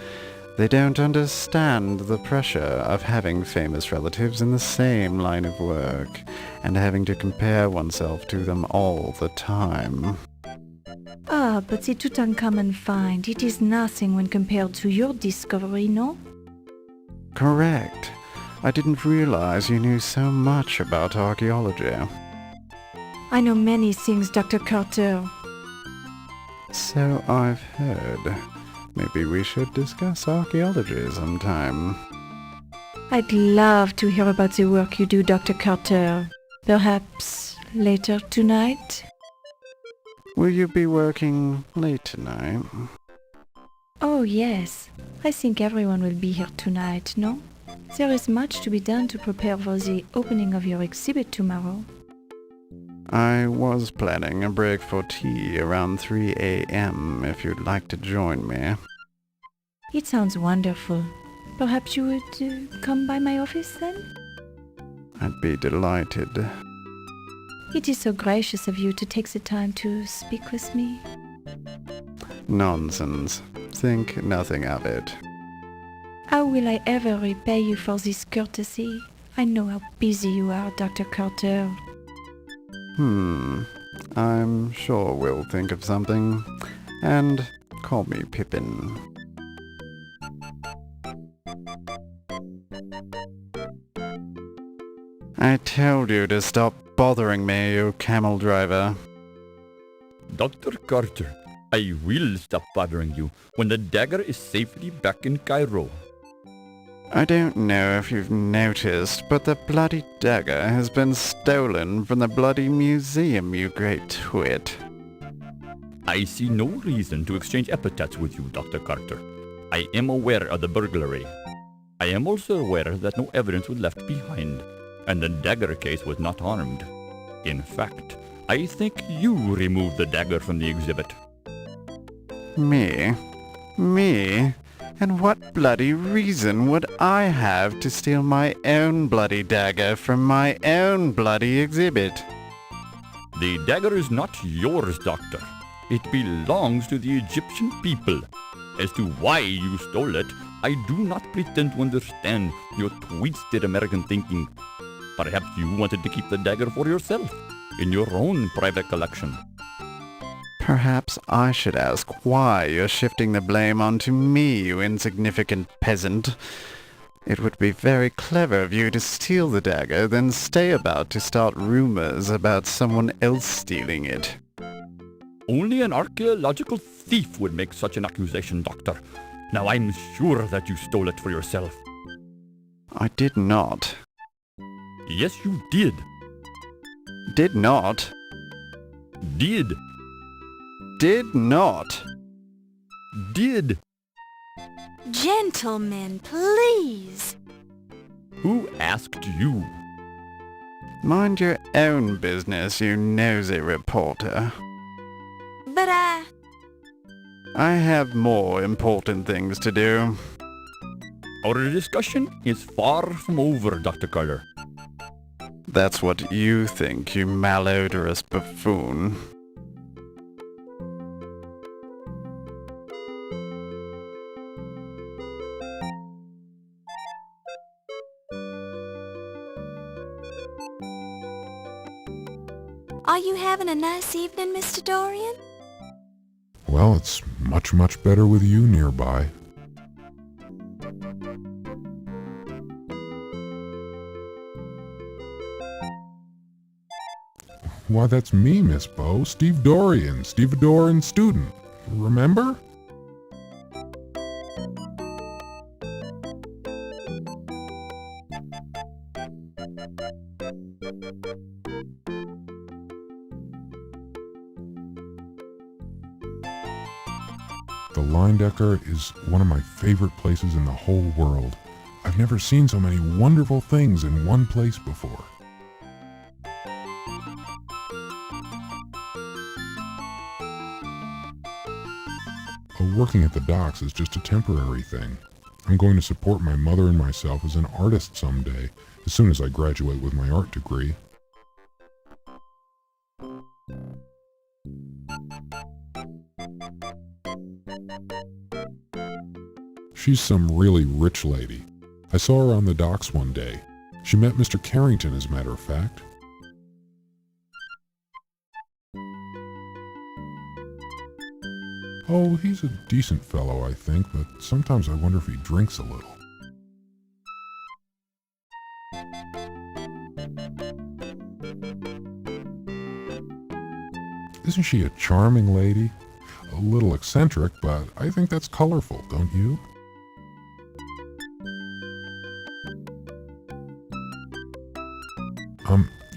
They don't understand the pressure of having famous relatives in the same line of work, and having to compare oneself to them all the time. Ah, but the Tutankhamun find, it is nothing when compared to your discovery, no? Correct. I didn't realize you knew so much about archaeology. I know many things, Dr. Carter. So I've heard. Maybe we should discuss archaeology sometime. I'd love to hear about the work you do, Dr. Carter. Perhaps later tonight? Will you be working late tonight? Oh, yes. I think everyone will be here tonight, no? There is much to be done to prepare for the opening of your exhibit tomorrow. I was planning a break for tea around 3 a.m. if you'd like to join me. It sounds wonderful. Perhaps you would come by my office then? I'd be delighted. It is so gracious of you to take the time to speak with me. Nonsense. Think nothing of it. How will I ever repay you for this courtesy? I know how busy you are, Dr. Carter. I'm sure we'll think of something. And call me Pippin. I told you to stop bothering me, you camel driver. Dr. Carter, I will stop bothering you when the dagger is safely back in Cairo. I don't know if you've noticed, but the bloody dagger has been stolen from the bloody museum, you great twit. I see no reason to exchange epithets with you, Dr. Carter. I am aware of the burglary. I am also aware that no evidence was left behind, and the dagger case was not harmed. In fact, I think you removed the dagger from the exhibit. Me? Me? And what bloody reason would I have to steal my own bloody dagger from my own bloody exhibit? The dagger is not yours, Doctor. It belongs to the Egyptian people. As to why you stole it, I do not pretend to understand your twisted American thinking. Perhaps you wanted to keep the dagger for yourself, in your own private collection. Perhaps I should ask why you're shifting the blame onto me, you insignificant peasant. It would be very clever of you to steal the dagger, then stay about to start rumors about someone else stealing it. Only an archaeological thief would make such an accusation, Doctor. Now I'm sure that you stole it for yourself. I did not. Yes, you did. Did not. Did. Did not. Did. Gentlemen, please. Who asked you? Mind your own business, you nosy reporter. But I have more important things to do. Our discussion is far from over, Dr. Carter. That's what you think, you malodorous buffoon. are you having a nice evening, Mr. Dorian? Well, it's much, much better with you nearby. Why, that's me, Miss Bo. Steve Dorian, Stevedorean student. Remember? The Linedecker is one of my favorite places in the whole world. I've never seen so many wonderful things in one place before. Working at the docks is just a temporary thing. I'm going to support my mother and myself as an artist someday, as soon as I graduate with my art degree. She's some really rich lady. I saw her on the docks one day. She met Mr. Carrington, as a matter of fact. Oh, he's a decent fellow, I think, but sometimes I wonder if he drinks a little. Isn't she a charming lady? A little eccentric, but I think that's colorful, don't you?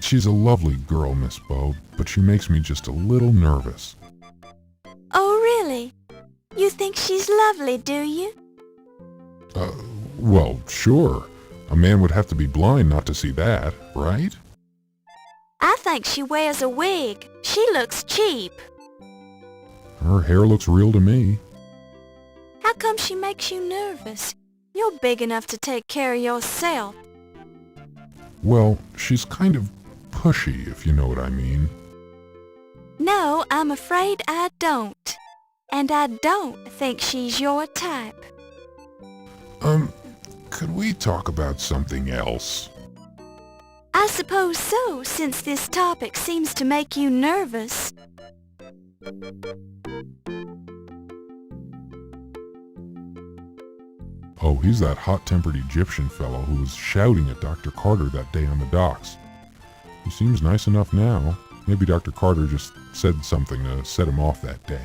She's a lovely girl, Miss Bo, but she makes me just a little nervous. Oh, really? You think she's lovely, do you? Well, sure. A man would have to be blind not to see that, right? I think she wears a wig. She looks cheap. Her hair looks real to me. How come she makes you nervous? You're big enough to take care of yourself. Well, she's kind of pushy, if you know what I mean. No, I'm afraid I don't. And I don't think she's your type. Could we talk about something else? I suppose so, since this topic seems to make you nervous. Oh, he's that hot-tempered Egyptian fellow who was shouting at Dr. Carter that day on the docks. He seems nice enough now. Maybe Dr. Carter just said something to set him off that day.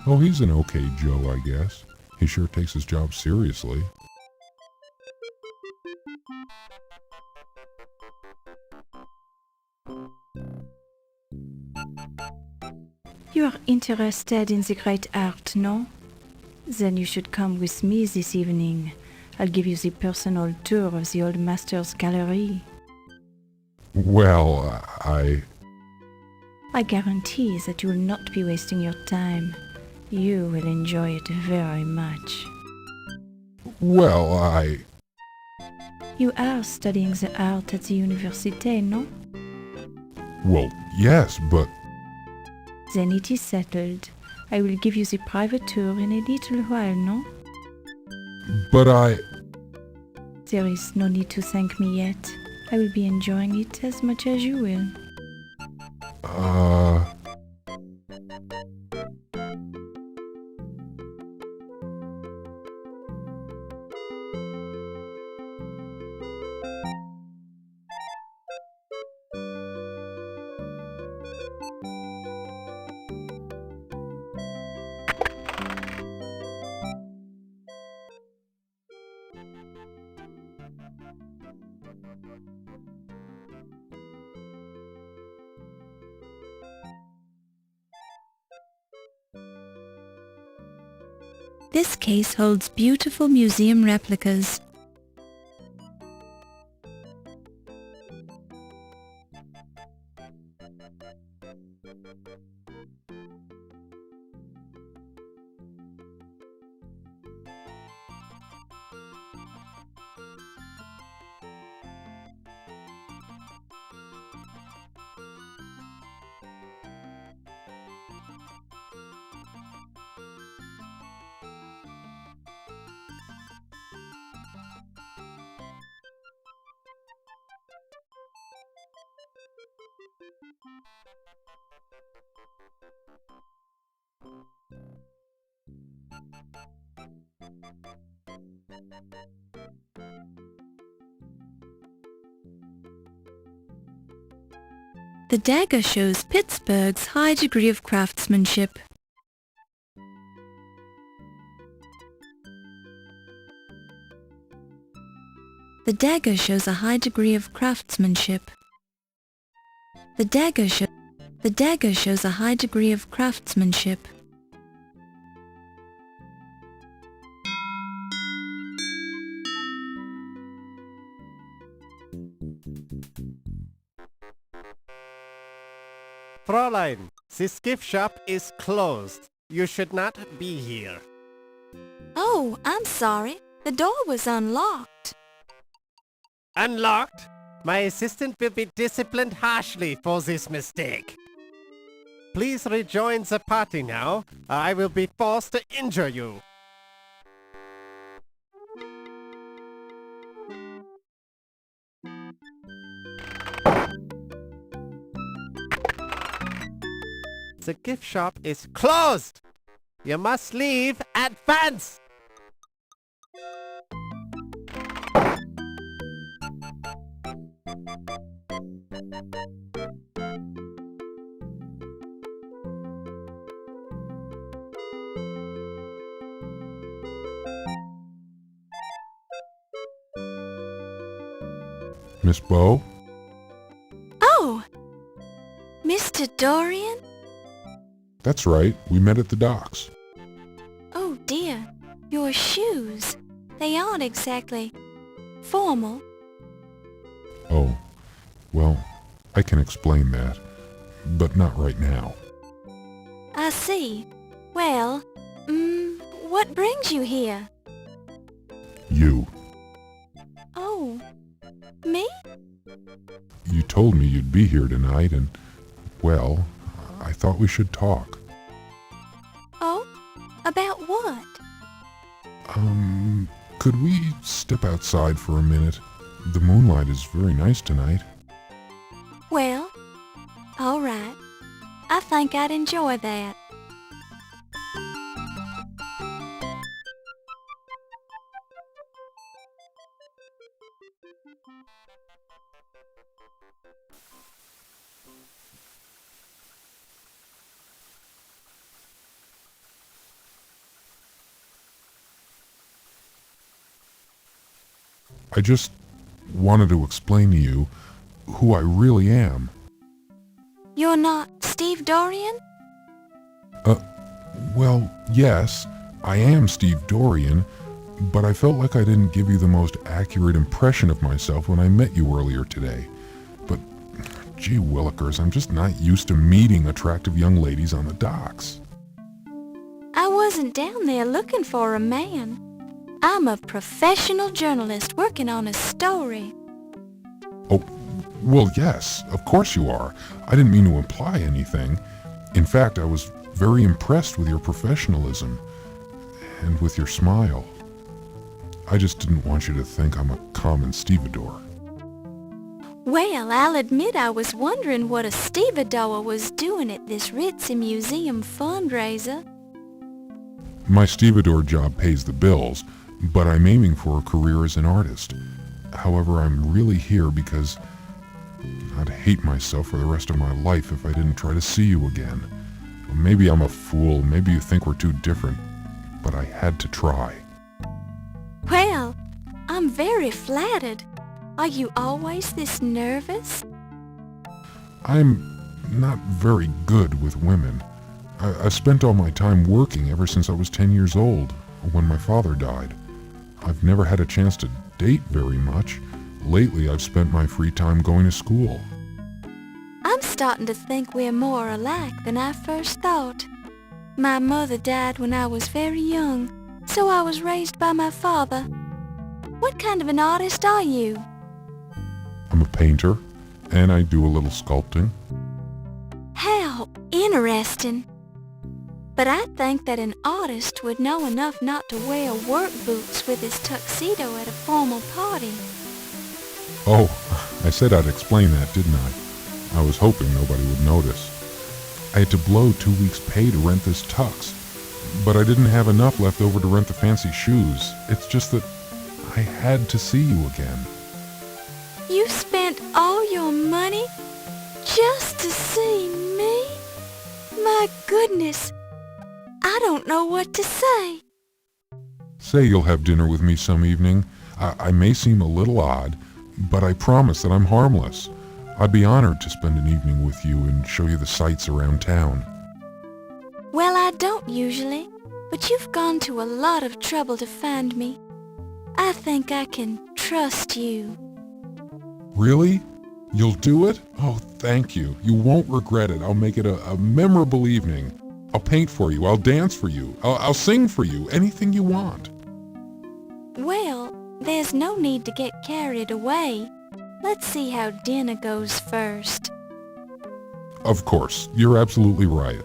Oh, he's an okay Joe, I guess. He sure takes his job seriously. You are interested in the great art, no? Then you should come with me this evening. I'll give you the personal tour of the old master's gallery. Well, I guarantee that you will not be wasting your time. You will enjoy it very much. Well, You are studying the art at the université, no? Well, yes, but... Then it is settled. I will give you the private tour in a little while, no? But There is no need to thank me yet. I will be enjoying it as much as you will. This case holds beautiful museum replicas. The dagger shows Pittsburgh's high degree of craftsmanship. The dagger shows a high degree of craftsmanship. The dagger shows a high degree of craftsmanship. Fräulein, this gift shop is closed. You should not be here. Oh, I'm sorry. The door was unlocked. Unlocked? My assistant will be disciplined harshly for this mistake. please rejoin the party now. I will be forced to injure you. The gift shop is closed. You must leave at once. Miss Bow? Oh, Mr. Dorian? That's right. We met at the docks. Oh dear, your shoes. They aren't exactly formal. Oh, well, I can explain that, but not right now. I see. Well, what brings you here? You. Oh, me? You told me you'd be here tonight and, well, I thought we should talk. Oh, about what? Could we step outside for a minute? The moonlight is very nice tonight. Well, all right. I think I'd enjoy that. I just wanted to explain to you who I really am. You're not Steve Dorian? Well, yes, I am Steve Dorian, but I felt like I didn't give you the most accurate impression of myself when I met you earlier today. But, gee willikers, I'm just not used to meeting attractive young ladies on the docks. I wasn't down there looking for a man. I'm a professional journalist working on a story. Oh, well, yes, of course you are. I didn't mean to imply anything. In fact, I was very impressed with your professionalism and with your smile. I just didn't want you to think I'm a common stevedore. Well, I'll admit I was wondering what a stevedore was doing at this ritzy museum fundraiser. My stevedore job pays the bills, but I'm aiming for a career as an artist. However, I'm really here because I'd hate myself for the rest of my life if I didn't try to see you again. Maybe I'm a fool, maybe you think we're too different, but I had to try. Well, I'm very flattered. Are you always this nervous? I'm not very good with women. I spent all my time working ever since I was 10 years old, when my father died. I've never had a chance to date very much. Lately, I've spent my free time going to school. I'm starting to think we're more alike than I first thought. My mother died when I was very young, so I was raised by my father. What kind of an artist are you? I'm a painter, and I do a little sculpting. How interesting. But I think that an artist would know enough not to wear work boots with his tuxedo at a formal party. Oh, I said I'd explain that, didn't I? I was hoping nobody would notice. I had to blow 2 weeks' pay to rent this tux, but I didn't have enough left over to rent the fancy shoes. It's just that I had to see you again. You spent all your money just to see me? My goodness, I don't know what to say. Say you'll have dinner with me some evening. I may seem a little odd, but I promise that I'm harmless. I'd be honored to spend an evening with you and show you the sights around town. Well, I don't usually, but you've gone to a lot of trouble to find me. I think I can trust you. Really? You'll do it? Oh, thank you. You won't regret it. I'll make it a memorable evening. I'll paint for you. I'll dance for you. I'll sing for you. Anything you want. Well, there's no need to get carried away. Let's see how dinner goes first. Of course, you're absolutely right.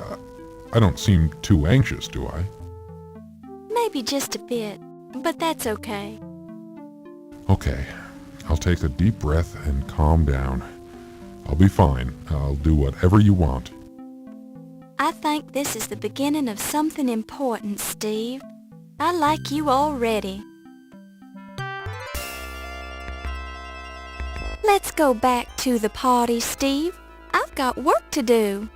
I don't seem too anxious, do I? Maybe just a bit, but that's okay. Okay, I'll take a deep breath and calm down. I'll be fine. I'll do whatever you want. I think this is the beginning of something important, Steve. I like you already. Let's go back to the party, Steve. I've got work to do.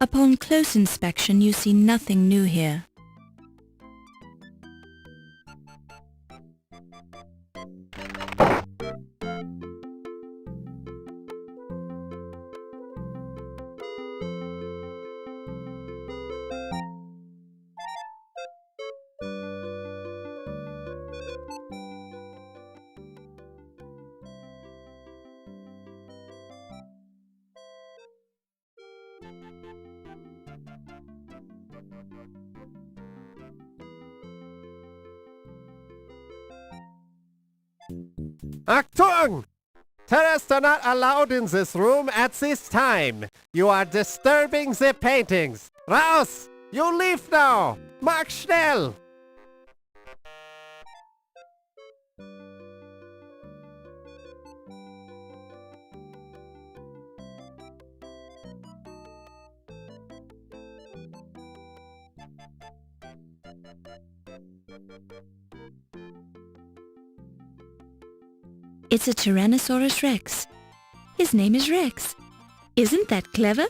Upon close inspection, you see nothing new here. Achtung! Terrorists are not allowed in this room at this time. You are disturbing the paintings. Raus! You leave now! Mach schnell! It's a Tyrannosaurus Rex. His name is Rex. Isn't that clever?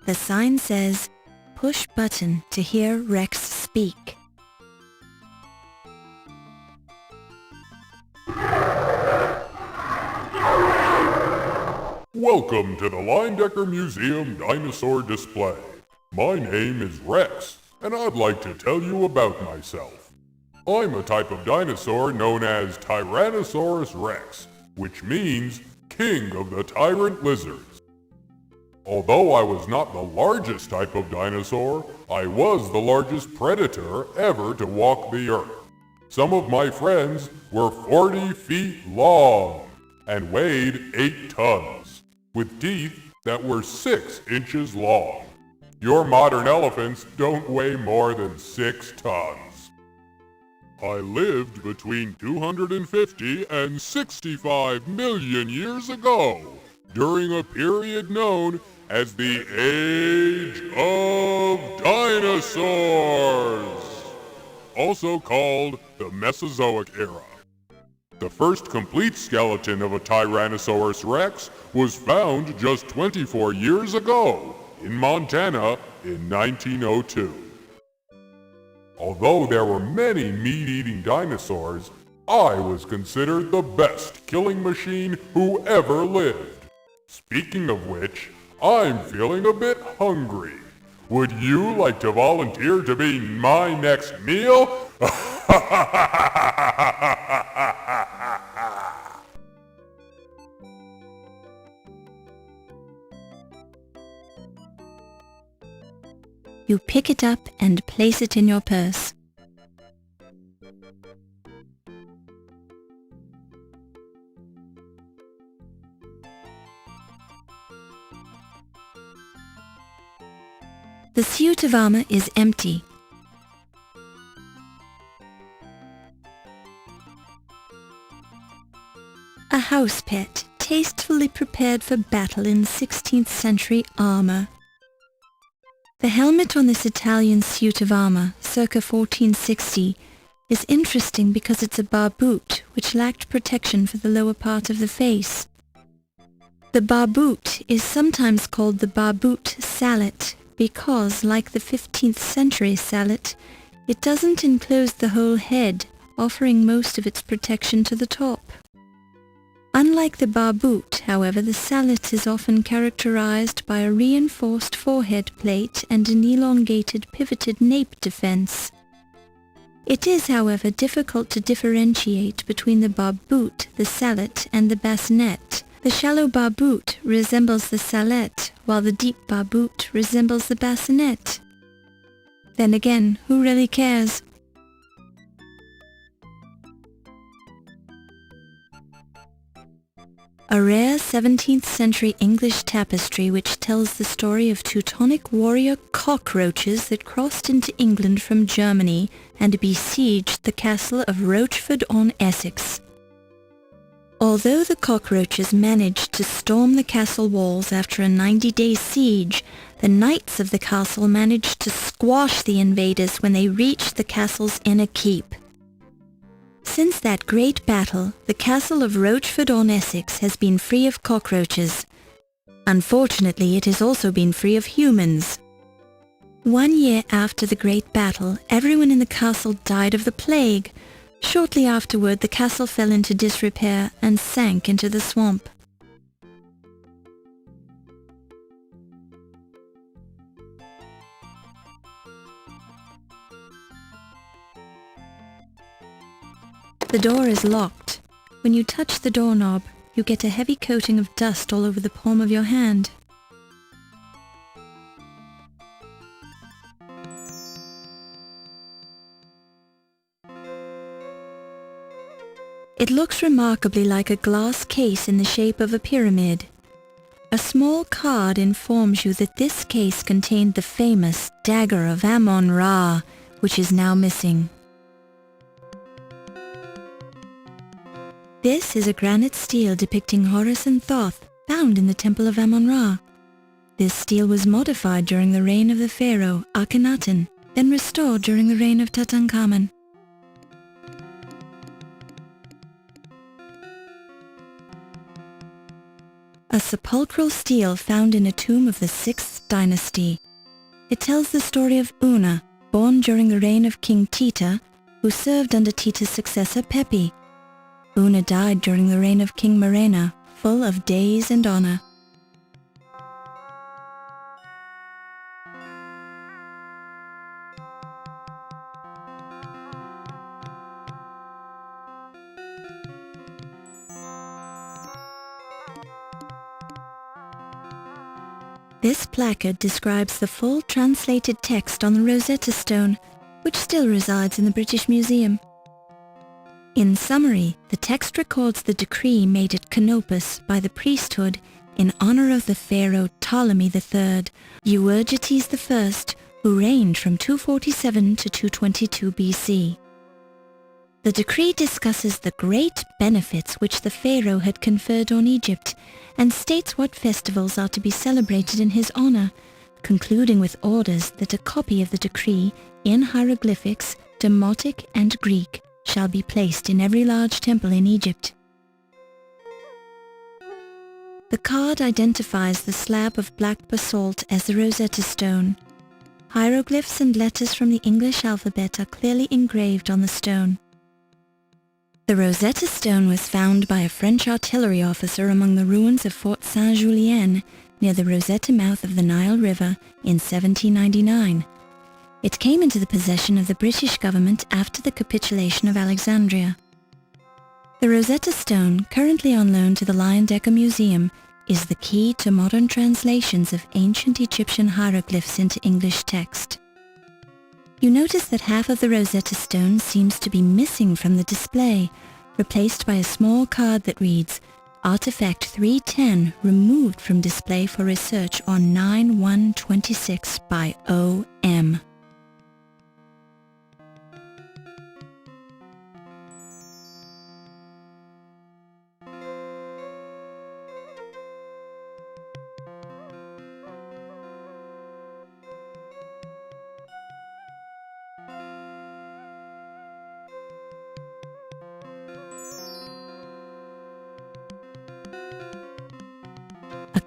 The sign says, "Push button to hear Rex speak." Welcome to the Linedecker Museum Dinosaur Display. My name is Rex, and I'd like to tell you about myself. I'm a type of dinosaur known as Tyrannosaurus Rex, which means King of the Tyrant Lizards. Although I was not the largest type of dinosaur, I was the largest predator ever to walk the earth. Some of my friends were 40 feet long and weighed 8 tons, with teeth that were 6 inches long. Your modern elephants don't weigh more than 6 tons. I lived between 250 and 65 million years ago, during a period known as the Age of Dinosaurs, also called the Mesozoic era. The first complete skeleton of a Tyrannosaurus Rex was found just 24 years ago in Montana in 1902. Although there were many meat-eating dinosaurs, I was considered the best killing machine who ever lived. Speaking of which, I'm feeling a bit hungry. Would you like to volunteer to be my next meal? You pick it up and place it in your purse. The suit of armor is empty. A house pet, tastefully prepared for battle in 16th century armor. The helmet on this Italian suit of armor circa 1460, is interesting because it's a barboot which lacked protection for the lower part of the face. The barboot is sometimes called the barboot sallet because, like the 15th century sallet, it doesn't enclose the whole head, offering most of its protection to the top. Unlike the barboot, however, the sallet is often characterized by a reinforced forehead plate and an elongated pivoted nape defense. It is, however, difficult to differentiate between the barboot, the sallet, and the bassinet. The shallow barboot resembles the sallet, while the deep barboot resembles the bassinet. Then again, who really cares? A rare 17th century English tapestry which tells the story of Teutonic warrior cockroaches that crossed into England from Germany and besieged the castle of Rochford-on-Essex. Although the cockroaches managed to storm the castle walls after a 90-day siege, the knights of the castle managed to squash the invaders when they reached the castle's inner keep. Since that great battle, the castle of Rochford-on-Essex has been free of cockroaches. Unfortunately, it has also been free of humans. 1 year after the great battle, everyone in the castle died of the plague. Shortly afterward, the castle fell into disrepair and sank into the swamp. The door is locked. When you touch the doorknob, you get a heavy coating of dust all over the palm of your hand. It looks remarkably like a glass case in the shape of a pyramid. A small card informs you that this case contained the famous Dagger of Amon Ra, which is now missing. This is a granite stele depicting Horus and Thoth, found in the Temple of Amon Ra. This stele was modified during the reign of the pharaoh Akhenaten, then restored during the reign of Tutankhamun. A sepulchral stele found in a tomb of the 6th dynasty. It tells the story of Una, born during the reign of King Tita, who served under Tita's successor Pepi. Una died during the reign of King Murena, full of days and honor. This placard describes the full translated text on the Rosetta Stone, which still resides in the British Museum. In summary, the text records the decree made at Canopus by the priesthood in honor of the pharaoh Ptolemy III, Euergetes I, who reigned from 247 to 222 BC. The decree discusses the great benefits which the pharaoh had conferred on Egypt and states what festivals are to be celebrated in his honor, concluding with orders that a copy of the decree in hieroglyphics, Demotic and Greek shall be placed in every large temple in Egypt. The card identifies the slab of black basalt as the Rosetta Stone. Hieroglyphs and letters from the English alphabet are clearly engraved on the stone. The Rosetta Stone was found by a French artillery officer among the ruins of Fort Saint-Julien near the Rosetta mouth of the Nile River in 1799. It came into the possession of the British government after the capitulation of Alexandria. The Rosetta Stone, currently on loan to the Leyendecker Museum, is the key to modern translations of ancient Egyptian hieroglyphs into English text. You notice that half of the Rosetta Stone seems to be missing from the display, replaced by a small card that reads, Artifact 310 removed from display for research on 9/1/26 by O.M.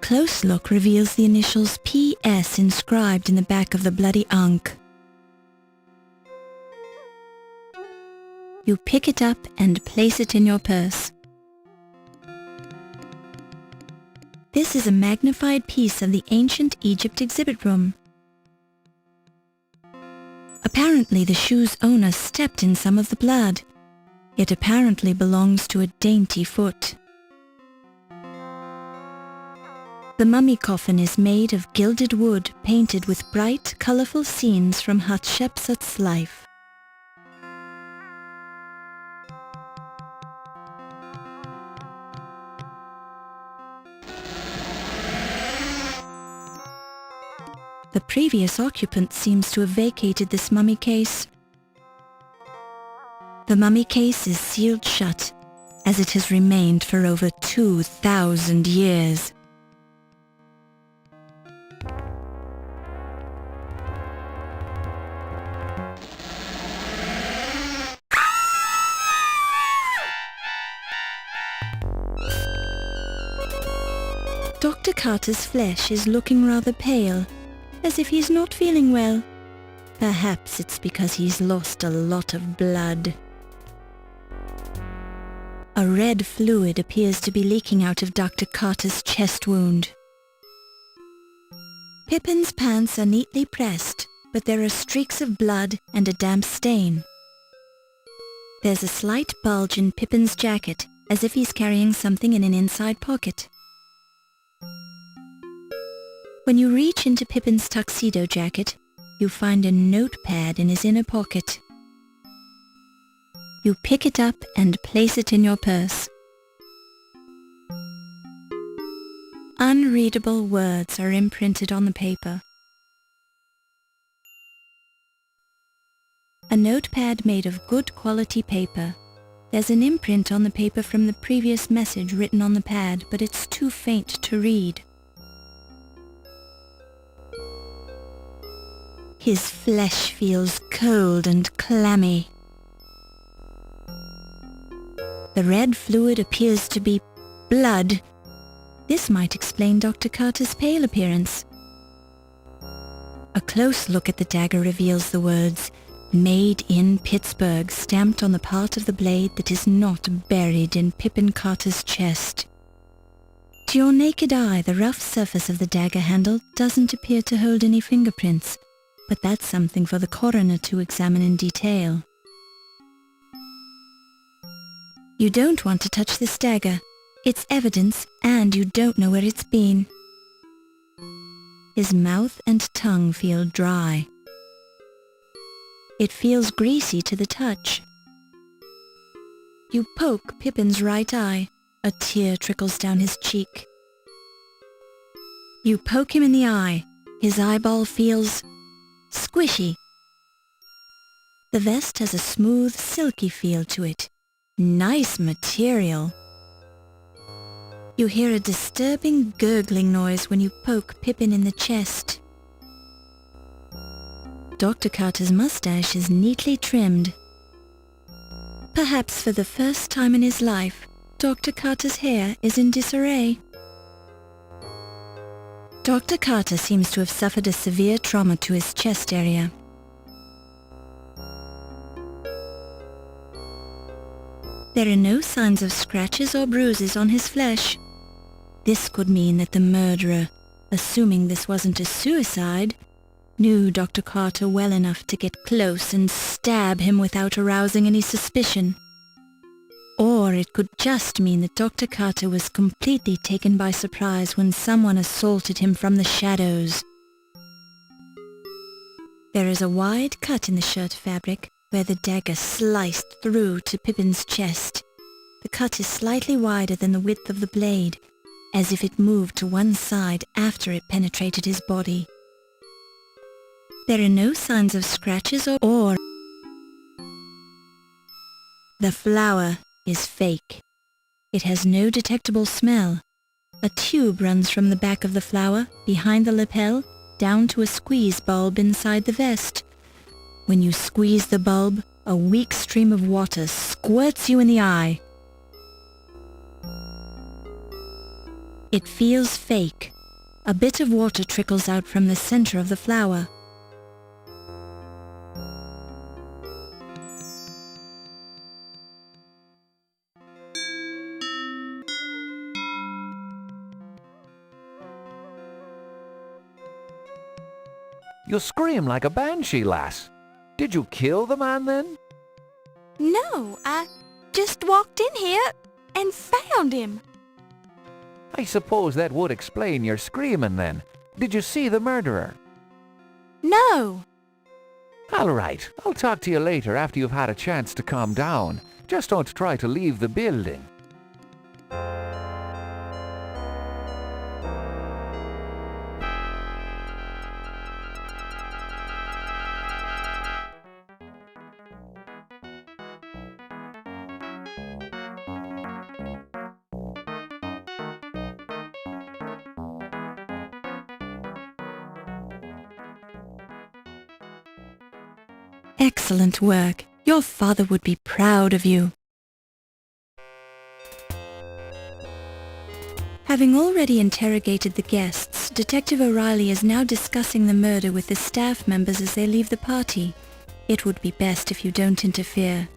close look reveals the initials PS inscribed in the back of the bloody ankh. You pick it up and place it in your purse. This is a magnified piece of the ancient Egypt exhibit room. Apparently the shoe's owner stepped in some of the blood. It apparently belongs to a dainty foot. The mummy coffin is made of gilded wood painted with bright, colorful scenes from Hatshepsut's life. The previous occupant seems to have vacated this mummy case. The mummy case is sealed shut, as it has remained for over 2,000 years. Dr. Carter's flesh is looking rather pale, as if he's not feeling well. Perhaps it's because he's lost a lot of blood. A red fluid appears to be leaking out of Dr. Carter's chest wound. Pippin's pants are neatly pressed, but there are streaks of blood and a damp stain. There's a slight bulge in Pippin's jacket, as if he's carrying something in an inside pocket. When you reach into Pippin's tuxedo jacket, you find a notepad in his inner pocket. You pick it up and place it in your purse. Unreadable words are imprinted on the paper. A notepad made of good quality paper. There's an imprint on the paper from the previous message written on the pad, but it's too faint to read. His flesh feels cold and clammy. The red fluid appears to be blood. This might explain Dr. Carter's pale appearance. A close look at the dagger reveals the words, "Made in Pittsburgh," stamped on the part of the blade that is not buried in Pippin Carter's chest. To your naked eye, the rough surface of the dagger handle doesn't appear to hold any fingerprints, but that's something for the coroner to examine in detail. You don't want to touch this dagger. It's evidence, and you don't know where it's been. His mouth and tongue feel dry. It feels greasy to the touch. You poke Pippin's right eye. A tear trickles down his cheek. You poke him in the eye. His eyeball feels squishy. The vest has a smooth, silky feel to it. Nice material. You hear a disturbing gurgling noise when you poke Pippin in the chest. Dr. Carter's mustache is neatly trimmed. Perhaps for the first time in his life, Dr. Carter's hair is in disarray. Dr. Carter seems to have suffered a severe trauma to his chest area. There are no signs of scratches or bruises on his flesh. This could mean that the murderer, assuming this wasn't a suicide, knew Dr. Carter well enough to get close and stab him without arousing any suspicion. Or it could just mean that Dr. Carter was completely taken by surprise when someone assaulted him from the shadows. There is a wide cut in the shirt fabric where the dagger sliced through to Pippin's chest. The cut is slightly wider than the width of the blade, as if it moved to one side after it penetrated his body. There are no signs of scratches or... The flower is fake. It has no detectable smell. A tube runs from the back of the flower, behind the lapel, down to a squeeze bulb inside the vest. When you squeeze the bulb, a weak stream of water squirts you in the eye. It feels fake, A bit of water trickles out from the center of the flower. You scream like a banshee, lass. Did you kill the man then? No, I just walked in here and found him. I suppose that would explain your screaming then. Did you see the murderer? No. All right, I'll talk to you later after you've had a chance to calm down. Just don't try to leave the building. Excellent work. Your father would be proud of you. Having already interrogated the guests, Detective O'Reilly is now discussing the murder with the staff members as they leave the party. It would be best if you don't interfere.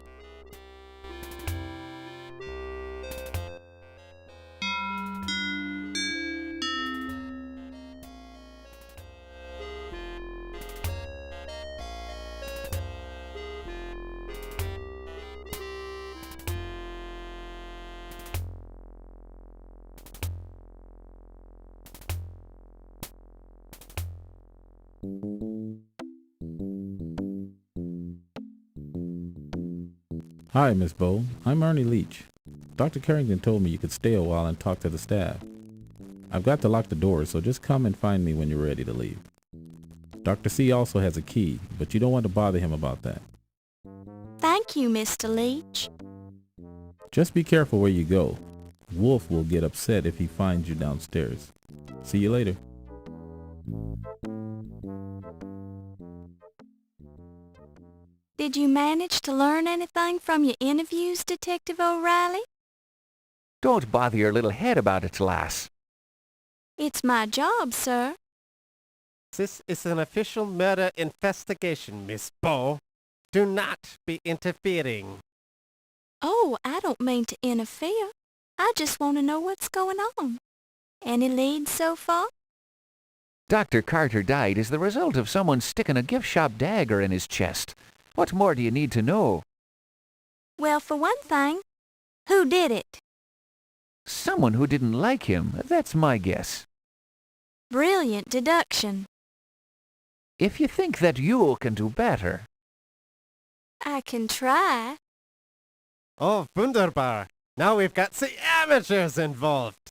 Hi, Miss Bowe. I'm Ernie Leach. Dr. Carrington told me you could stay a while and talk to the staff. I've got to lock the doors, so just come and find me when you're ready to leave. Dr. C also has a key, but you don't want to bother him about that. Thank you, Mr. Leach. Just be careful where you go. Wolf will get upset if he finds you downstairs. See you later. Did you manage to learn anything from your interviews, Detective O'Reilly? Don't bother your little head about it, lass. It's my job, sir. This is an official murder investigation, Miss Bowe. Do not be interfering. Oh, I don't mean to interfere. I just want to know what's going on. Any leads so far? Dr. Carter died as the result of someone sticking a gift shop dagger in his chest. What more do you need to know? Well, for one thing, who did it? Someone who didn't like him, that's my guess. Brilliant deduction. If you think that you can do better. I can try. Oh, wunderbar. Now we've got the amateurs involved.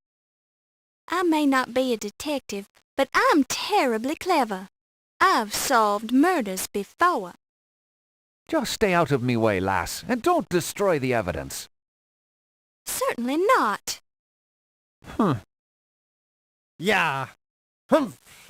I may not be a detective, but I'm terribly clever. I've solved murders before. Just stay out of me way, lass, and don't destroy the evidence. Certainly not. Huh. Yeah. Humph.